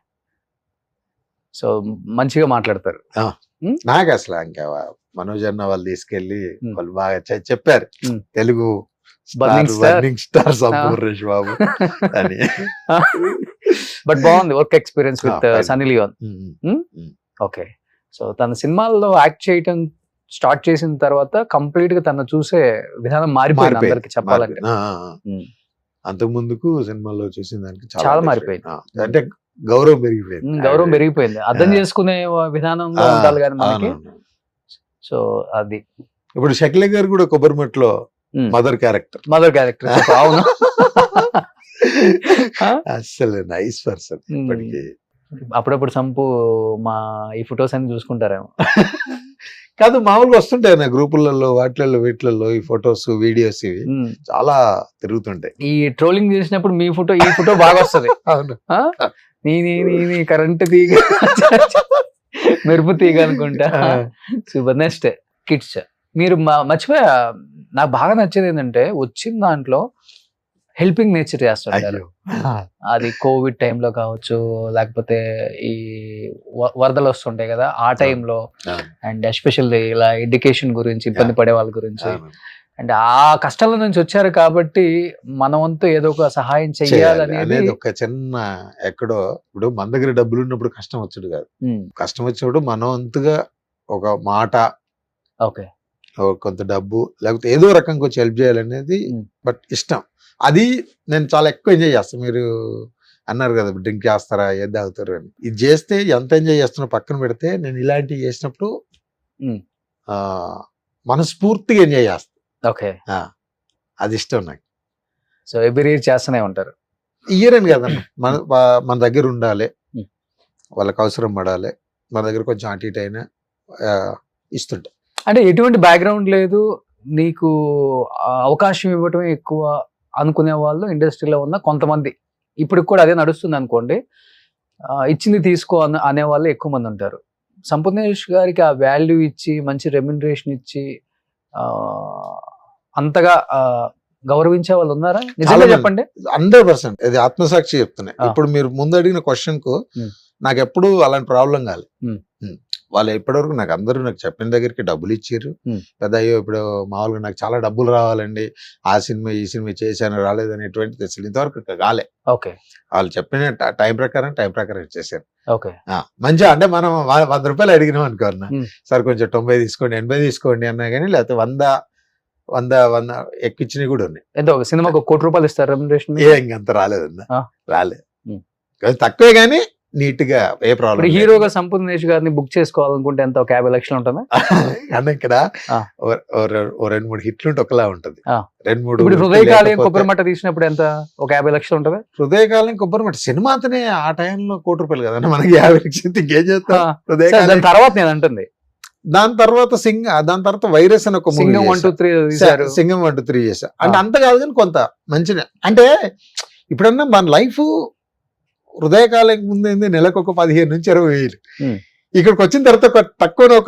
సో మంచిగా మాట్లాడతారు. నాకు అసలు ఇంకా మనోజ్ అన్న వాళ్ళు తీసుకెళ్లి వాళ్ళు బాగా చెప్పారు, తెలుగు బర్నింగ్ స్టార్ సంపూర్ణేష్ బాబు అని. బట్ బాగుంది work experience with Sunny Leone. Okay. So తన సినిమాల్లో యాక్ట్ చేయటం స్టార్ట్ చేసిన తర్వాత కంప్లీట్ గా తను చూసే విధానం మారిపోయింది అందరికి చెప్పాలంటే. అంతకు ముందుకు సినిమాల్లో చూసిన దానికి చాలా మారిపోయింది. అంటే గౌరవం పెరిగిపోయింది, అర్థం చేసుకునే విధానంలో ఉండాలి కానీ మనకి. సో అది ఇప్పుడు షకీల గారు కూడా కొబ్బరిమట్లో మదర్ క్యారెక్టర్. అవును, అసలు నైస్ పర్సన్. ఇప్పటికి అప్పుడప్పుడు సంపు మా ఈ ఫొటోస్ అన్ని చూసుకుంటారేమో. కాదు, మామూలుగా వస్తుంటాయి నా గ్రూపులలో వాటిలలో వీటిలలో ఈ ఫొటోస్ వీడియోస్ ఇవి చాలా తిరుగుతుంటాయి. ఈ ట్రోలింగ్ చేసినప్పుడు మీ ఫోటో ఈ ఫోటో బాగా వస్తుంది. అవును, నీ కరెంట్ తీగ మెరుపు తీగ అనుకుంటా. సూపర్. Next kids. మీరు మర్చిపోయా, నాకు బాగా నచ్చేది ఏంటంటే వచ్చిన దాంట్లో హెల్పింగ్ నేచర్ చేస్తుంటారు. అది కోవిడ్ టైంలో కావచ్చు, లేకపోతే ఈ వరదలు వస్తుంటాయి కదా ఆ టైంలో, అండ్ ఎస్పెషల్లీ ఇలా ఎడ్యుకేషన్ గురించి ఇబ్బంది పడే వాళ్ళ గురించి, అండ్ ఆ కష్టాల నుంచి వచ్చారు కాబట్టి మన వంతు ఏదో ఒక సహాయం చెయ్యాలనేది ఒక చిన్న ఎక్కడో. ఇప్పుడు మన దగ్గర డబ్బులు ఉన్నప్పుడు కష్టం వచ్చాడు కాదు, కష్టం వచ్చినప్పుడు మన వంతుగా ఒక మాట, ఓకే, కొంత డబ్బు లేకపోతే ఏదో రకంగా వచ్చి హెల్ప్ చేయాలనేది బట్ ఇష్టం. అది నేను చాలా ఎక్కువ ఎంజాయ్ చేస్తాను. మీరు అన్నారు కదా డ్రింక్ చేస్తారా ఏది తాగుతారు అని, ఇది చేస్తే ఎంత ఎంజాయ్ చేస్తున్నా పక్కన పెడితే నేను ఇలాంటివి చేసినప్పుడు మనస్ఫూర్తిగా ఎంజాయ్ చేస్తాను. ఓకే, అది ఇష్టం నాకు. సో ఎవ్రీ ఇయర్ చేస్తూనే ఉంటారు? ఇయర్ అని కదన్న, మన దగ్గర ఉండాలి, వాళ్ళకి అవసరం పడాలి, మన దగ్గర కొంచెం అటు ఇటు అయినా ఇస్తుంటా. అంటే ఎటువంటి బ్యాక్గ్రౌండ్ లేదు, నీకు అవకాశం ఇవ్వటమే ఎక్కువ అనుకునే వాళ్ళు ఇండస్ట్రీలో ఉన్న కొంతమంది, ఇప్పుడు కూడా అదే నడుస్తుంది అనుకోండి, ఇచ్చింది తీసుకో అనే వాళ్ళు ఎక్కువ మంది ఉంటారు. సంపూర్ణేష్ గారికి ఆ వాల్యూ ఇచ్చి మంచి రెమ్యునరేషన్ ఇచ్చి అంతగా గౌరవించే వాళ్ళు ఉన్నారా? నిజంగా చెప్పండి. 100% ఇది ఆత్మసాక్షి చెప్తున్నాయి. ఆ. ఇప్పుడు మీరు ముందు అడిగిన క్వశ్చన్ కు నాకు ఎప్పుడు అలాంటి ప్రాబ్లం కాలేదు. వాళ్ళు ఇప్పటివరకు నాకు చెప్పిన దగ్గరికి డబ్బులు ఇచ్చారు. పెద్ద అయ్యో ఇప్పుడు మామూలుగా నాకు చాలా డబ్బులు రావాలండి, ఆ సినిమా ఈ సినిమా చేశాను రాలేదు అనేటువంటి అసలు ఇంతవరకు కాలే. ఓకే, వాళ్ళు చెప్పిన టైం ప్రకారం ఇచ్చేసారు. ఓకే, మంచిగా అంటే మనం 100 రూపాయలు అడిగినాం అనుకోన్నా, సార్ కొంచెం 90 తీసుకోండి 80 తీసుకోండి అన్నా కానీ, లేకపోతే 100 ఎక్కిచ్చినవి కూడా ఉన్నాయి. ఎంత ఒక సినిమాకు ₹1 కోటి ఇస్తారు రెమ్యునరేషన్? ఇంకంత రాలేదన్నా, రాలేదు. తక్కువే కానీ నీట్ గా ఏ ప్రాబ్లం. హీరోగా సంపూర్ణేష్ గారిని బుక్ చేసుకోవాలనుకుంటే ఎంత, ఒక 50 లక్షలు ఉంటుందా? అంటే ఇక్కడ 2-3 హిట్లు ఉంటే ఒకలా ఉంటది. 2-3 ఇప్పుడు హృదయకాలం కొబ్బరిమట్ట తీసినప్పుడు ఎంత, ఒక 50 లక్షలు ఉంటదా? హృదయకాలం కొబ్బరిమట్ట సినిమా అంతనే ఆ టైంలో ₹1 కోటి కదండి, మనకి 50 లక్షలు ఇంకేం చేస్తాం. దాని తర్వాత నేను అంటుంది, దాని తర్వాత వైరస్ అని ఒక సింగం 1, 2, 3 తీశారు. సింగం 1, 2, 3 చేశా. అంటే అంత కాదు కానీ కొంత మంచిగా. అంటే ఇప్పుడన్నా మన లైఫ్ హృదయకాలం ముందు నెలకు ఒక 15 నుంచి 20 వేలు, ఇక్కడికి వచ్చిన తర్వాత తక్కువ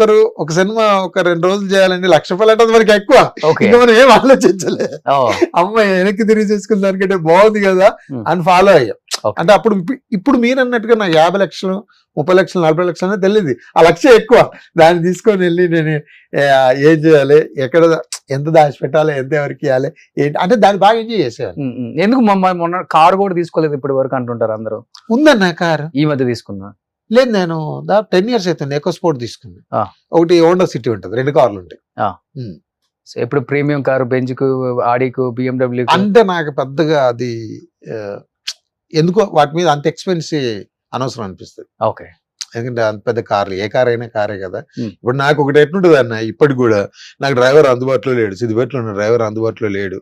ఒక సినిమా ఒక 2 రోజులు చేయాలండి, ₹1,00,000 అంటే మనకి ఎక్కువ. ఇంకా మనం ఏం ఆలోచించలే, అమ్మాయి వెనక్కి తిరిగి చేసుకున్న దానికంటే బాగుంది కదా అని ఫాలో అయ్యాం. అంటే ఇప్పుడు మీరు అన్నట్టుగా నాకు 50 లక్షలు 30 లక్షలు 40 లక్షలు అనేది తెలియదు, ఆ లక్ష్యం ఎక్కువ. దాన్ని తీసుకొని వెళ్ళి నేను ఏం చేయాలి, ఎక్కడ ఎంత దాచిపెట్టాలి, ఎంత ఎవరికి ఇవ్వాలి ఏంటి అంటే దాన్ని బాగా ఎంజాయ్ చేసేవాళ్ళు. ఎందుకు మొన్న కారు కూడా తీసుకోలేదు ఇప్పటి వరకు అంటుంటారు అందరూ? ఉందన్న కారు ఈ మధ్య తీసుకున్నా. లేదు, నేను 10 years అవుతుంది ఎకో స్పోర్ట్ తీసుకున్నా. ఒకటి హోండా సిటీ ఉంటుంది, 2 కార్లు ఉంటాయి. ఇప్పుడు ప్రీమియం కారు బెంజ్కు, ఆడీకు, BMW అంటే నాకు పెద్దగా అది ఎందుకో వాటి మీద అంత ఎక్స్పెన్సివ్ అనవసరం అనిపిస్తుంది. ఓకే, ఎందుకంటే అంత పెద్ద కార్లు, ఏ కార్ అయినా కారే కదా. ఇప్పుడు నాకు ఒకటి ఎట్లుంటుంది అన్న, ఇప్పటికి కూడా నాకు డ్రైవర్ అందుబాటులో లేడు, సిద్దిపేటలో ఉన్న డ్రైవర్ అందుబాటులో లేడు,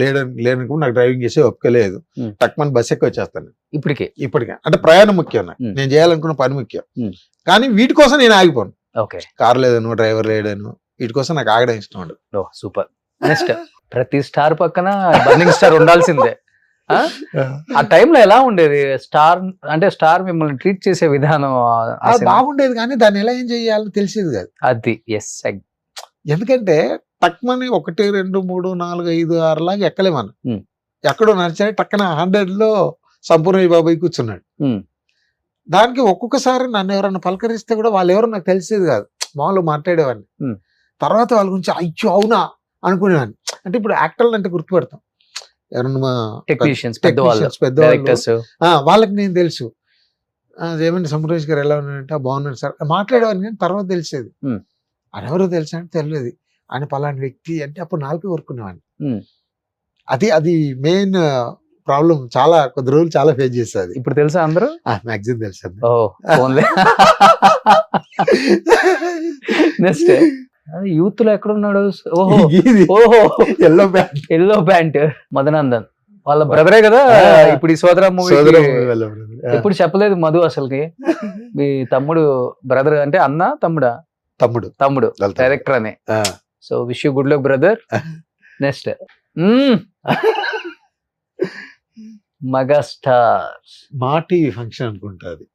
లేనప్పుడు నాకు డ్రైవింగ్ చేసే ఒప్పుకోలేదు, టక్మన్ బస్ ఎక్కి వచ్చేస్తాను ఇప్పటికే. అంటే ప్రయాణం ముఖ్యం, నేను చేయాలనుకున్న పని ముఖ్యం. కానీ వీటి కోసం నేను ఆగిపోను. కార్ లేదను, డ్రైవర్ లేడను, వీటి కోసం నాకు ఆగడం ఇష్టం ఉండదు. సూపర్. నెక్స్ట్, ప్రతి స్టార్ పక్కన బర్నింగ్ స్టార్ ఉండాల్సిందే. ఆ టైంలో ఎలా ఉండేది స్టార్ మిమ్మల్ని ట్రీట్ చేసే విధానం? బాగుండేది కానీ దాన్ని ఎలా ఏం చేయాలో తెలిసేది కాదు. అది ఎందుకంటే టక్మని 1, 2, 3, 4, 5, 6 లాగా ఎక్కలే మనం. ఎక్కడో నడిచాడు టక్కన 100లో సంపూర్ణ బాబాయ్ కూర్చున్నాడు. దానికి ఒక్కొక్కసారి నన్ను ఎవరన్నా పలకరిస్తే కూడా వాళ్ళు ఎవరో నాకు తెలిసేది కాదు, మామూలుగా మాట్లాడేవాడిని. తర్వాత వాళ్ళ గురించి అయ్యో అవునా అనుకునేవాడిని. అంటే ఇప్పుడు యాక్టర్లు అంటే గుర్తుపెడతాం, ఎవరన్నా టెక్నీషియన్స్ వాళ్ళకి నేను తెలుసు, ఏమంటే సంపూర్ణేష్ గారు ఎలా ఉన్నారంటే బాగున్నాడు సార్ మాట్లాడేవాడిని. కానీ తర్వాత తెలిసేది ఆయన ఎవరో తెలుసా అంటే తెలియదు, ఆయన పలాంటి వ్యక్తి అంటే అప్పుడు 4 కోరుకునేవాడిని. అది మెయిన్ ప్రాబ్లం. చాలా కొద్ది రోజులు చాలా ఫేస్ చేస్తుంది. ఇప్పుడు తెలుసా అందరూ? మ్యాక్సిమం తెలుసా. నెక్స్ట్, యూత్ లో ఎక్కడున్నాడు? ఎల్లో ప్యాంట్ మదనందన్ వాళ్ళ బ్రదరే కదా. ఇప్పుడు ఈ సోదర మూవీ ఎప్పుడు చెప్పలేదు మధు అసలుకి. మీ తమ్ముడు బ్రదర్ అంటే అన్న తమ్ముడు డైరెక్టర్ అనే. So wish you good luck brother. Next, megastar మా టీవీ ఫంక్షన్ అనుకుంటుంది.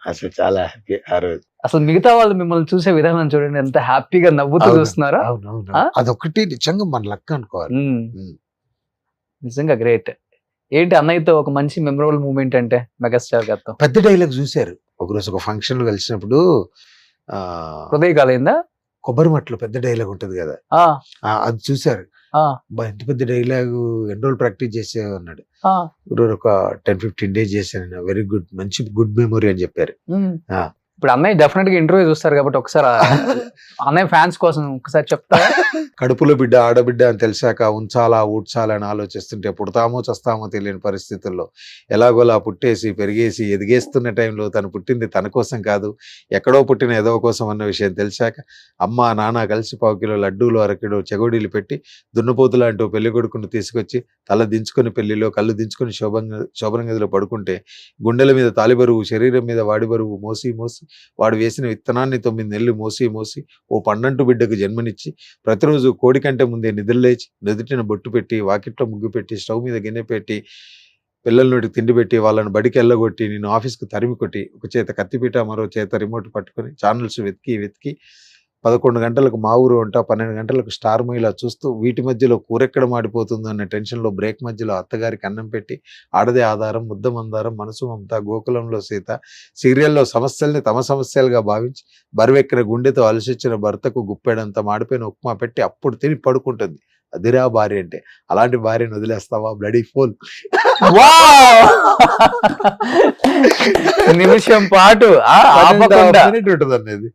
అసలు చాలా హ్యాపీ ఆ రోజు. అసలు మిగతా వాళ్ళు మిమ్మల్ని చూసే విధానం చూడండి, ఎంత హ్యాపీగా నవ్వుతూ చూస్తున్నారా. అదొకటి నిజంగా మన లక్ అనుకోవాలి. నిజంగా గ్రేట్. ఏంటి అన్నయ్యతో ఒక మంచి మెమరబుల్ మూమెంట్ అంటే మెగాస్టార్ గారితో? పెద్ద డైలాగ్ చూశారు ఒకరోజు ఒక ఫంక్షన్ లో కలిసినప్పుడు. హృదయ కాలేదా కొబ్బరిమట్లో పెద్ద డైలాగ్ ఉంటది కదా, అది చూశారు. ఎంత పెద్ద డైలాగ్, ఎన్ని రోజులు ప్రాక్టీస్ చేసే అన్నాడు. ఒక 10-15 days చేశాను. వెరీ గుడ్, మంచి గుడ్ మెమొరీ అని చెప్పారు. ఇప్పుడు అన్నయ్య డెఫినెట్ గా ఇంటర్వ్యూ చూస్తారు కాబట్టి ఒకసారి అన్నయ్య ఫ్యాన్స్ కోసం ఒకసారి చెప్తారా? కడుపులో బిడ్డ ఆడబిడ్డ అని తెలిసాక ఉంచాలా ఊడ్చాలా అని ఆలోచిస్తుంటే పుడతామో చస్తామో తెలియని పరిస్థితుల్లో ఎలాగోలా పుట్టేసి పెరిగేసి ఎదిగేస్తున్న టైంలో తను పుట్టింది తన కోసం కాదు, ఎక్కడో పుట్టిన ఏదో కోసం అన్న విషయం తెలిసాక అమ్మ నాన్న కలిసి 1 కిలో లడ్డూలు 1 కిలో చెగోడీలు పెట్టి దున్నపోతులు అంటూ పెళ్లి కొడుకుని తీసుకొచ్చి తల దించుకుని పెళ్లిలో కళ్ళు దించుకుని శోభన గదిలో పడుకుంటే గుండెల మీద తాలి బరువు, శరీరం మీద వాడి బరువు మోసి వాడు వేసిన విత్తనాన్ని 9 నెలలు మోసి ఓ పండంటు బిడ్డకు జన్మనిచ్చి ప్రతిరోజు కోడి కంటే ముందే నిద్రలేచి నుదుటిన బొట్టు పెట్టి వాకిట్లో ముగ్గు పెట్టి స్టవ్ మీద గిన్నె పెట్టి పిల్లల నోటికి తిండి పెట్టి వాళ్ళని బడికి వెళ్ళగొట్టి నేను ఆఫీస్కి తరిమి కొట్టి ఒక చేత కత్తిపీట మరో చేత రిమోట్ పట్టుకొని ఛానల్స్ వెతికి 11 గంటలకు మా ఊరు వంట 12 గంటలకు స్టార్ మహిళ చూస్తూ వీటి మధ్యలో కూరెక్కడ మాడిపోతుందో అన్న టెన్షన్లో బ్రేక్ మధ్యలో అత్తగారికి అన్నం పెట్టి ఆడదే ఆధారం ముద్ద మందారం మనసు మమత గోకులంలో సీత సీరియల్లో సమస్యల్ని తమ సమస్యలుగా భావించి బరువెక్కిన గుండెతో అలసిచ్చిన భర్తకు గుప్పెడంత మాడిపోయిన ఉప్మా పెట్టి అప్పుడు తిని పడుకుంటుంది. అదిరా భార్య అంటే. అలాంటి భార్యను వదిలేస్తావా బ్లడీ ఫోల్. నిమిషం పాటు ఉంటుంది అనేది.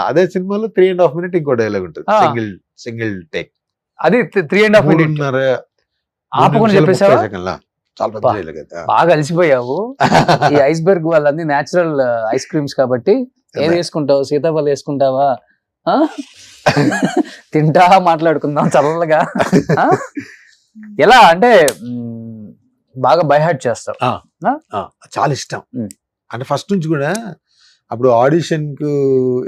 అదే సినిమాలో 3.5 minutes ఇంకో డైలాగ్ ఉంటుంది. Single take. అది 3.5 minutes ఆపకుండా చెప్పేసావా? చాలా పెద్ద డైలాగ్ అది. బాగా అలసిపోయావు. ఈ ఐస్బర్గ్ వాళ్ళన్నీ న్యాచురల్ ఐస్ క్రీమ్స్ కాబట్టి ఏం వేసుకుంటావు? సీతాఫలం వేసుకుంటావా? తింటా మాట్లాడుకుందాం చల్లగా. ఎలా అంటే బాగా బైహార్ట్ చేస్తావు. చాలా ఇష్టం. అంటే ఫస్ట్ నుంచి కూడా అప్పుడు ఆడిషన్ కు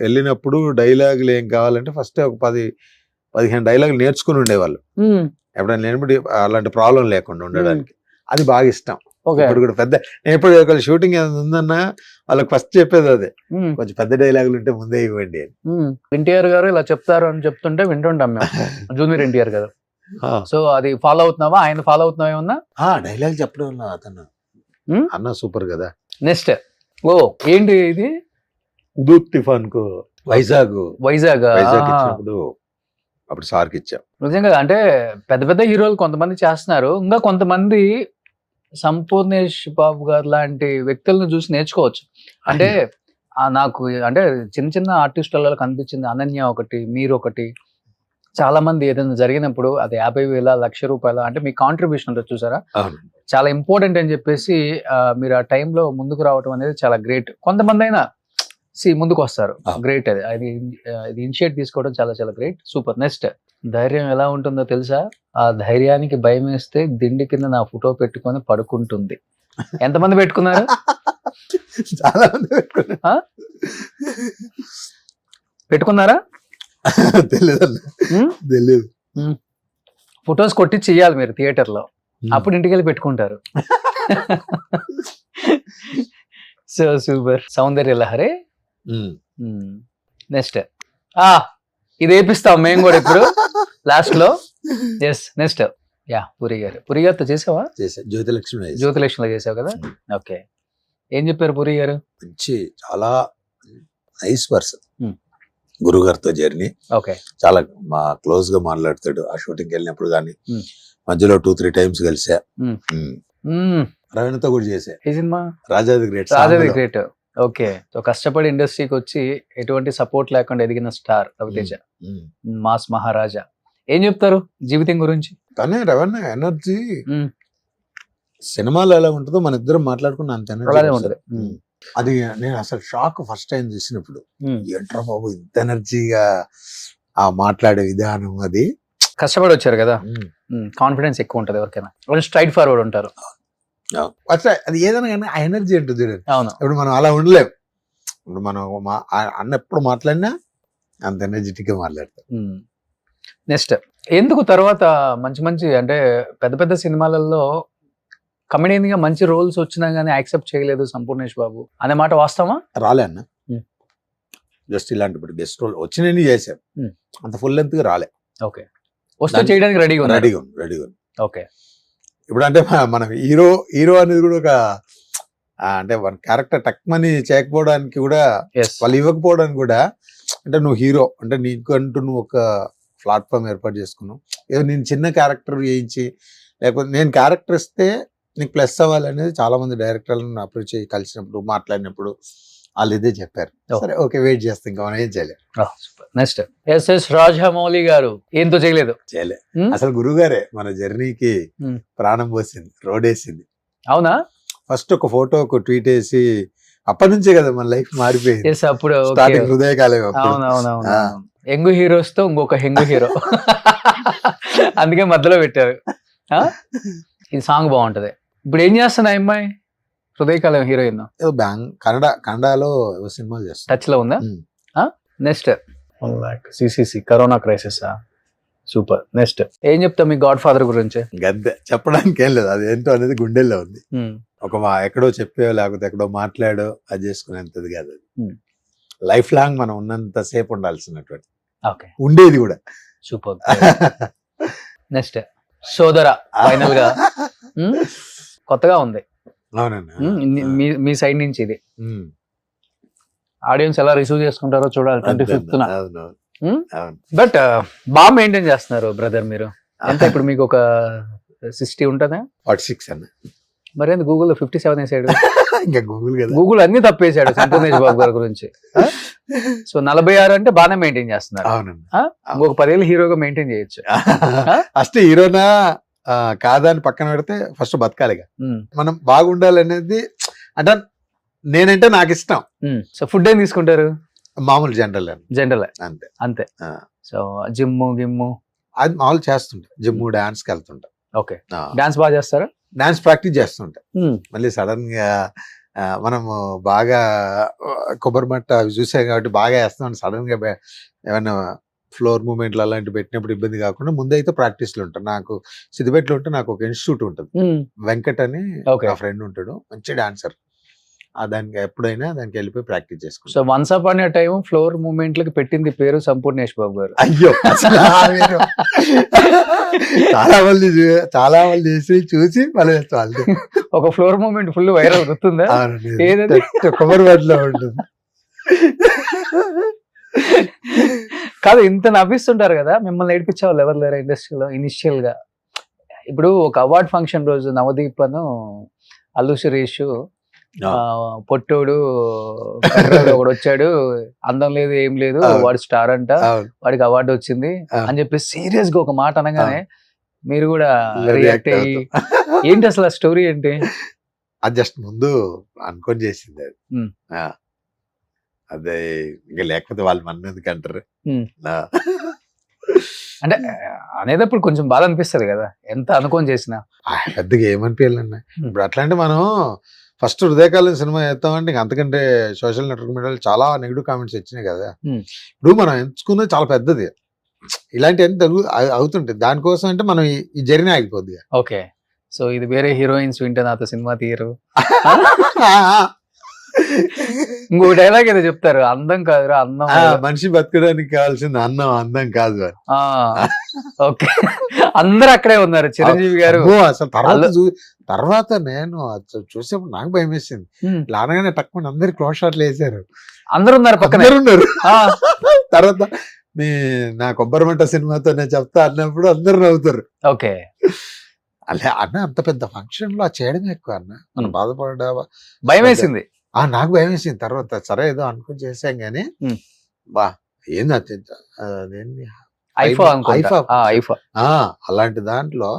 వెళ్ళినప్పుడు డైలాగులు ఏం కావాలంటే ఫస్ట్ ఒక 10-15 డైలాగులు నేర్చుకుని ఉండేవాళ్ళు. ఎప్పుడైనా లేనప్పుడు అలాంటి ప్రాబ్లం లేకుండా ఉండడానికి. అది బాగా ఇష్టం. ఇప్పుడు కూడా పెద్ద ఎప్పుడు ఒకళ్ళు షూటింగ్ ఏదైనా ఉందన్నా వాళ్ళకి ఫస్ట్ చెప్పేది అదే, కొంచెం పెద్ద డైలాగులు ఉంటే ముందే ఇవ్వండి అని. ఎన్టీఆర్ గారు ఇలా చెప్తారు అని చెప్తుంటే వింటుంటాం మేము, జూనియర్ ఎన్టీఆర్ గారు. సో అది ఫాలో అవుతున్నావా? ఆయన ఫాలో అవుతున్నావా ఏమన్నా? డైలాగ్ చెప్పడం అతను అన్న సూపర్ కదా. నెక్స్ట్ ఏంటి ఇది? ఉదూత్ తుఫాన్ కు వైజాగ్ ఇచ్చినప్పుడు అప్పుడు సార్కి ఇచ్చాం. నిజంగా అంటే పెద్ద పెద్ద హీరోలు కొంతమంది చేస్తున్నారు, ఇంకా కొంతమంది సంపూర్ణేష్ బాబు గారు లాంటి వ్యక్తులను చూసి నేర్చుకోవచ్చు. అంటే నాకు అంటే చిన్న చిన్న ఆర్టిస్టులలో కనిపించింది అనన్య ఒకటి, మీరు ఒకటి. చాలా మంది ఏదైనా జరిగినప్పుడు అది 50,000 1,00,000 అంటే మీ కాంట్రిబ్యూషన్ ఉంటుంది చూసారా, చాలా ఇంపార్టెంట్ అని చెప్పేసి మీరు ఆ టైంలో ముందుకు రావడం అనేది చాలా గ్రేట్. కొంతమంది అయినా ముందుకు వస్తారు, గ్రేట్. అది ఇనిషియేట్ తీసుకోవడం చాలా చాలా గ్రేట్, సూపర్. నెక్స్ట్, ధైర్యం ఎలా ఉంటుందో తెలుసా? ఆ ధైర్యానికి భయం వేస్తే దిండి కింద నా ఫోటో పెట్టుకొని పడుకుంటుంది. ఎంతమంది పెట్టుకున్నారు? చాలా మంది పెట్టుకున్నారా? తెలియదు. ఫొటోస్ కొట్టి చెయ్యాలి మీరు థియేటర్ లో, అప్పుడు ఇంటికి వెళ్ళి పెట్టుకుంటారు. So super. Soundarya Lahari. Next ఇది వేపిస్తాం మేము కూడా ఇప్పుడు లాస్ట్ లో. ఎస్, నెక్స్ట్ పూరి గారితో చేసావా? జ్యోతిలక్ష్మిలో చేసావు కదా. ఓకే, ఏం చెప్పారు పూరి గారు? మంచి చాలా నైస్ పర్సన్. గురుగారితో జర్నీ ఓకే, చాలా క్లోజ్ గా మాట్లాడతాడు. ఆ షూటింగ్ వెళ్ళినప్పుడు కానీ మధ్యలో 2-3 times కలిసా. రవీణతో కూడా చేసా. ఏ సినిమా? రాజాది గ్రేట్. ఓకే, సో కష్టపడి ఇండస్ట్రీకి వచ్చి ఎటువంటి సపోర్ట్ లేకుండా ఎదిగిన స్టార్ రవితేజ, మాస్ మహారాజా. ఏం చెప్తారు జీవితం గురించి? కానీ రవణ ఎనర్జీ సినిమాలో ఎలా ఉంటుందో మన ఇద్దరం మాట్లాడుకున్న అంత ఎనర్జీ ఉంటుంది. అది నేను అసలు షాక్ ఫస్ట్ టైం చూసినప్పుడు. ఏంట్రా బాబు ఇంత ఎనర్జీగా ఆ మాట్లాడే విధానం. అది కష్టపడి వచ్చారు కదా, కాన్ఫిడెన్స్ ఎక్కువ ఉంటుంది ఎవరికైనా, స్ట్రైట్ ఫార్వర్డ్ ఉంటారు. అది ఏదైనా కానీ ఆ ఎనర్జీ ఉంటుంది చూడండి. ఇప్పుడు మనం అలా ఉండలేం. ఇప్పుడు మనం అన్న ఎప్పుడు మాట్లాడినా అంత ఎనర్జెటిక్ గా మాట్లాడతాం. నెక్స్ట్, ఎందుకు తర్వాత మంచి మంచి అంటే పెద్ద పెద్ద సినిమాలలో కమెడియన్ గా మంచి రోల్స్ వచ్చినా గానీ యాక్సెప్ట్ చేయలేదు సంపూర్ణేష్ బాబు అనే మాట వాస్తవా? రాలే అన్న, జస్ట్ ఇలాంటి ఇప్పుడు గెస్ట్ రోల్ వచ్చినవి చేశాం, అంత ఫుల్ లెంత్ గా రాలే. ఓకే, వస్తే చేయడానికి రెడీగా ఉంది. ఓకే, ఇప్పుడు అంటే మనం హీరో అనేది కూడా ఒక అంటే వన్ క్యారెక్టర్ టక్మని చేయకపోవడానికి కూడా, వాళ్ళు ఇవ్వకపోవడానికి కూడా, అంటే నువ్వు హీరో అంటే నీకంటూ నువ్వు ఒక ప్లాట్ఫామ్ ఏర్పాటు చేసుకున్నావు. ఏదో నేను చిన్న క్యారెక్టర్ వేయించి, లేకపోతే నేను క్యారెక్టర్ ఇస్తే నీకు ప్లస్ అవ్వాలి అనేది చాలా మంది డైరెక్టర్లను అప్రోచ్ చేసి కలిసినప్పుడు మాట్లాడినప్పుడు వాళ్ళు ఇదే చెప్పారు. సరే ఓకే, వెయిట్ చేస్తాం, ఇంకా మనం ఏం చేయలేదు. నెక్స్ట్, ఎస్ఎస్ రాజమౌళి గారు ఏంతో చేయలేదు. అసలు గురువు గారే మన జర్నీకి ప్రాణం పోసింది, రోడ్ వేసింది. అవునా? ఫస్ట్ ఒక ఫోటో ఒక ట్వీట్ వేసి అప్పటి నుంచే కదా మన లైఫ్ మారిపోయింది. అప్పుడు హృదయకాలం. యంగ్ హీరోస్ తో ఇంకొక యంగ్ హీరో, అందుకే మధ్యలో పెట్టారు. ఈ సాంగ్ బాగుంటది. ఇప్పుడు ఏం చేస్తున్నా అమ్మాయి? హృదయకాలం హీరోయిన్ ఏదో కన్నడలో ఏవో సినిమాలు చేస్తాను. టచ్ లో ఉందా? Um. Next CCC corona crisis. Super. Next ఏం చెప్తా మీ గాడ్ ఫాదర్ గురించి? గద్దే చెప్పడానికి ఏం లేదు, అది ఏంటో అనేది గుండెల్లో ఉంది. ఎక్కడో చెప్పో లేకపోతే ఎక్కడో మాట్లాడో అది చేసుకునేంతది కాదు. లైఫ్ లాంగ్ మనం ఉన్నంత సేపు ఉండాల్సినటువంటి ఓకే, ఉండేది కూడా. సూపర్. నెక్స్ట్ సోదర ఫైనల్ గా కొత్తగా ఉంది. అవునండి. మీ సైడ్ నుంచి ఇది ఆడియన్స్ ఎలా రిసీవ్ చేసుకుంటారో చూడాలి 25th. బట్ బాగా మెయింటైన్ చేస్తున్నారు బ్రదర్ మీరు. ఎంత ఇప్పుడు మీకు ఒక 60 ఉంటుందా? 46 అన్న. మరి గూగుల్లో 57 వేసాడు. ఇంకా గూగుల్ కదా, గూగుల్ అన్ని తప్పేశాడు సంపూర్ణేష్ బాబు గారి గురించి. సో 46 అంటే బాగానే మెయింటైన్ చేస్తున్నారు. అవునండి. ఇంకొక 10 ఏళ్ళు హీరోగా మెయింటైన్ చేయొచ్చు. ఫస్ట్ హీరోనా కాదా అని పక్కన పెడితే ఫస్ట్ బతకాలిగా. మనం బాగుండాలనేది అంటే నేనంటే నాకు ఇష్టం. సో ఫుడ్ ఏం తీసుకుంటారు? మామూలు జనరల్ అంతే అంతే. సో జిమ్ గిమ్ము అది మామూలు చేస్తుంటా. జిమ్ డాన్స్ కి వెళ్తుంటా. ఓకే. డాన్స్ బాగా చేస్తారా? డాన్స్ ప్రాక్టీస్ చేస్తుంటా. మళ్ళీ సడన్ గా మనము బాగా కొబ్బరి మట్ట అవి చూసాం కాబట్టి బాగా వేస్తాం. సడన్ గా ఏమైనా ఫ్లోర్ మూమెంట్లు అలాంటివి పెట్టినప్పుడు ఇబ్బంది కాకుండా ముందైతే ప్రాక్టీస్లు ఉంటాను. నాకు సిద్దిపేటలో ఉంటే నాకు ఒక ఇన్స్టిట్యూట్ ఉంటుంది, వెంకట్ అని నా ఫ్రెండ్ ఉంటాడు, మంచి డాన్సర్. దానికి ఎప్పుడైనా దానికి వెళ్ళిపోయి ప్రాక్టీస్ చేసుకుంటాం. So once upon a time floor మూమెంట్లకి పెట్టింది పేరు సంపూర్ణేష్ బాబు గారు. అయ్యో చాలా మంది చేసి చూసి మళ్ళీ ఒక ఫ్లోర్ మూమెంట్ ఫుల్ వైరల్ గుర్తుందా? ఏదది? కొబ్బరిలో ఉంటుంది. కాదు, ఇంత నవ్విస్తుంటారు కదా, మిమ్మల్ని ఏడిపించే వాళ్ళు ఎవరు లేరా ఇండస్ట్రీలో ఇనిషియల్ గా? ఇప్పుడు ఒక అవార్డ్ ఫంక్షన్ రోజు నవదీప్ అను అల్లు సురేష్ పొట్టోడు ఒకడు వచ్చాడు, అందం లేదు ఏం లేదు, వాడు స్టార్ అంట, వాడికి అవార్డు వచ్చింది అని చెప్పి సీరియస్ గా ఒక మాట అనగానే మీరు కూడా రియాక్ట్ అయ్యి ఏంటి అసలు ఆ స్టోరీ ఏంటి? అది జస్ట్ ముందు అనుకొని చేసింది అది. అదే ఇంకా లేకపోతే వాళ్ళు మన ఎందుకు అంటారు అంటే అనేటప్పుడు కొంచెం బాధ అనిపిస్తుంది కదా, ఎంత అనుకొని చేసినా. పెద్దగా ఏమనిపించాలన్నా ఇప్పుడు అట్లా అంటే మనం ఫస్ట్ హృదయకాలం సినిమా చేస్తామంటే ఇంక అంతకంటే సోషల్ నెట్వర్క్ మీడియాలో చాలా నెగిటివ్ కామెంట్స్ వచ్చినాయి కదా. ఇప్పుడు మనం ఎంచుకున్నది చాలా పెద్దది, ఇలాంటివన్నీ అవుతుంటాయి. దానికోసం అంటే మనం ఈ జర్నీ ఆగిపోద్ది. ఓకే. సో ఇది వేరే హీరోయిన్స్ వింటే నాతో సినిమా తీయరు. ఇంకో డైలాగ్ ఏదో చెప్తారు, అందం కాదురా అందం, మనిషి బతకడానికి కావాల్సింది అన్నం, అందం కాదు అని. ఓకే, అందరు అక్కడే ఉన్నారు. చిరంజీవి గారు అసలు తర్వాత నేను చూసేప్పుడు నాకు భయం వేసింది. లానగానే తక్కువ అందరు క్లోజ్ షాట్లు వేసారు, అందరు ఉన్నారు పక్కన ఉన్నారు. తర్వాత నా కొబ్బరి మంట సినిమాతో నేను చెప్తా అన్నప్పుడు అందరు నవ్వుతారు. ఓకే. అలా అన్న అంత పెద్ద ఫంక్షన్ లో చేయడం ఎక్కువ అన్న, మనం బాధపడా భయం వేసింది. నాకు భయం వేసింది. తర్వాత సరే ఏదో అనుకుని చేసాం గానీ బా ఏంది అలాంటి దాంట్లో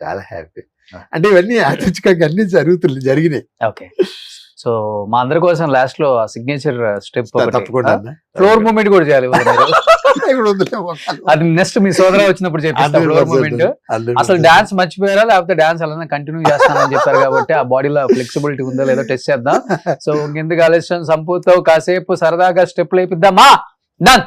చాలా హ్యాపీ. అంటే ఇవన్నీ యాదృచ్ఛికంగా అన్ని జరిగినాయి. ఓకే. సో మా అందరి కోసం లాస్ట్ లో సిగ్నేచర్ స్టెప్ తప్పకుండా ఫ్లోర్ మూమెంట్ కూడా చేయాలి. అది నెక్స్ట్ మీ సోదర వచ్చినప్పుడు చెప్పిస్తా ఫ్లోర్ మూమెంట్. అసలు డాన్స్ మర్చిపోయారా లేకపోతే డాన్స్ అలానే కంటిన్యూ చేస్తానని చెప్పారు కాబట్టి ఆ బాడీలో ఫ్లెక్సిబిలిటీ ఉందో లేదో టెస్ట్ చేద్దాం. సో ఇంకెందుకు ఆలస్యం, సంపూతో కాసేపు సరదాగా స్టెప్ లేపిద్దామా? డన్.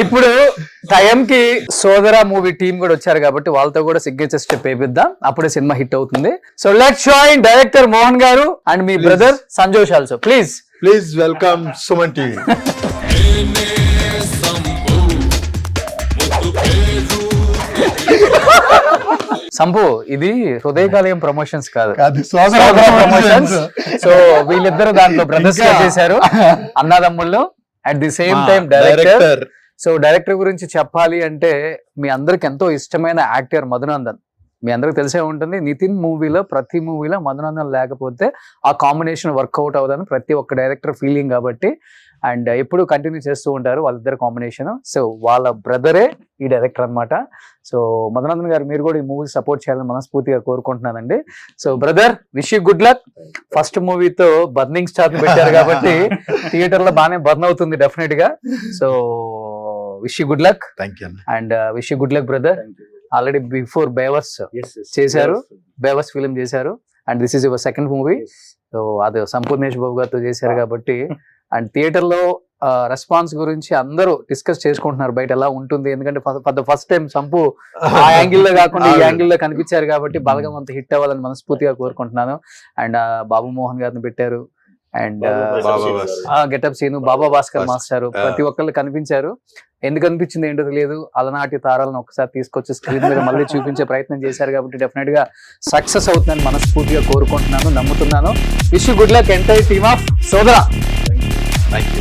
ఇప్పుడు టైంకి సోదర మూవీ టీం కూడా వచ్చారు కాబట్టి వాళ్ళతో కూడా సిగ్నేచర్ స్టెప్ వేపిద్దాం, అప్పుడే సినిమా హిట్ అవుతుంది. So let's join director Mohan గారు అండ్ మీ brother Sanjosh also. Please welcome Suman TV. Sampu, ఇది హృదయకాలయం ప్రమోషన్స్ కాదు, ప్రమోషన్స్. సో వీళ్ళిద్దరు దాంట్లో బ్రదర్స్ చేశారు, అన్నదమ్ముళ్ళు. At the same time director. So director గురించి చెప్పాలి అంటే మీ అందరికి ఎంతో ఇష్టమైన యాక్టర్ మధునందన్. మీ అందరికి తెలిసే ఉంటుంది, నితిన్ మూవీలో ప్రతి మూవీలో మధునందన్ లేకపోతే ఆ కాంబినేషన్ వర్కౌట్ అవుదని ప్రతి ఒక్క డైరెక్టర్ ఫీలింగ్ కాబట్టి, అండ్ ఎప్పుడు కంటిన్యూ చేస్తూ ఉంటారు వాళ్ళిద్దరు కాంబినేషన్. సో వాళ్ళ బ్రదరే ఈ డైరెక్టర్ అనమాట. సో మధునందన్ గారు మీరు కూడా ఈ మూవీ సపోర్ట్ చేయాలని మనస్ఫూర్తిగా కోరుకుంటున్నానండి. So brother, wish you good luck. First మూవీతో బర్నింగ్ స్టార్ పెట్టారు కాబట్టి థియేటర్ లో బాగానే బర్న్ అవుతుంది డెఫినెట్ గా. So wish you good luck thank you and wish you good luck brother. Already before బేవర్స్ చేశారు, బేవర్స్ ఫిలిం చేశారు and this is your second movie. So అది సంపూర్ణేష్ బాబు గారితో చేశారు కాబట్టి అండ్ థియేటర్ లో రెస్పాన్స్ గురించి అందరూ డిస్కస్ చేసుకుంటున్నారు బయట ఎలా ఉంటుంది, ఎందుకంటే for the first time Sampu ఆ యాంగిల్ లో కాకుండా ఈ యాంగిల్ లో కనిపించారు కాబట్టి బలగం అంత హిట్ అవ్వాలని మనస్ఫూర్తిగా కోరుకుంటున్నాను. అండ్ బాబు మోహన్ గారిని పెట్టారు and getup Seenu, Baba Bhaskar master, ప్రతి ఒక్కళ్ళు కనిపించారు. ఎందుకు అనిపించింది ఏంటో తెలియదు, అలనాటి తారాలను ఒకసారి తీసుకొచ్చి స్క్రీన్ మీద మళ్ళీ చూపించే ప్రయత్నం చేశారు కాబట్టి డెఫినెట్ గా సక్సెస్ అవుతుందని మనస్ఫూర్తిగా కోరుకుంటున్నాను, నమ్ముతున్నాను. Wish you good luck entire team of సోదరా. Thank you.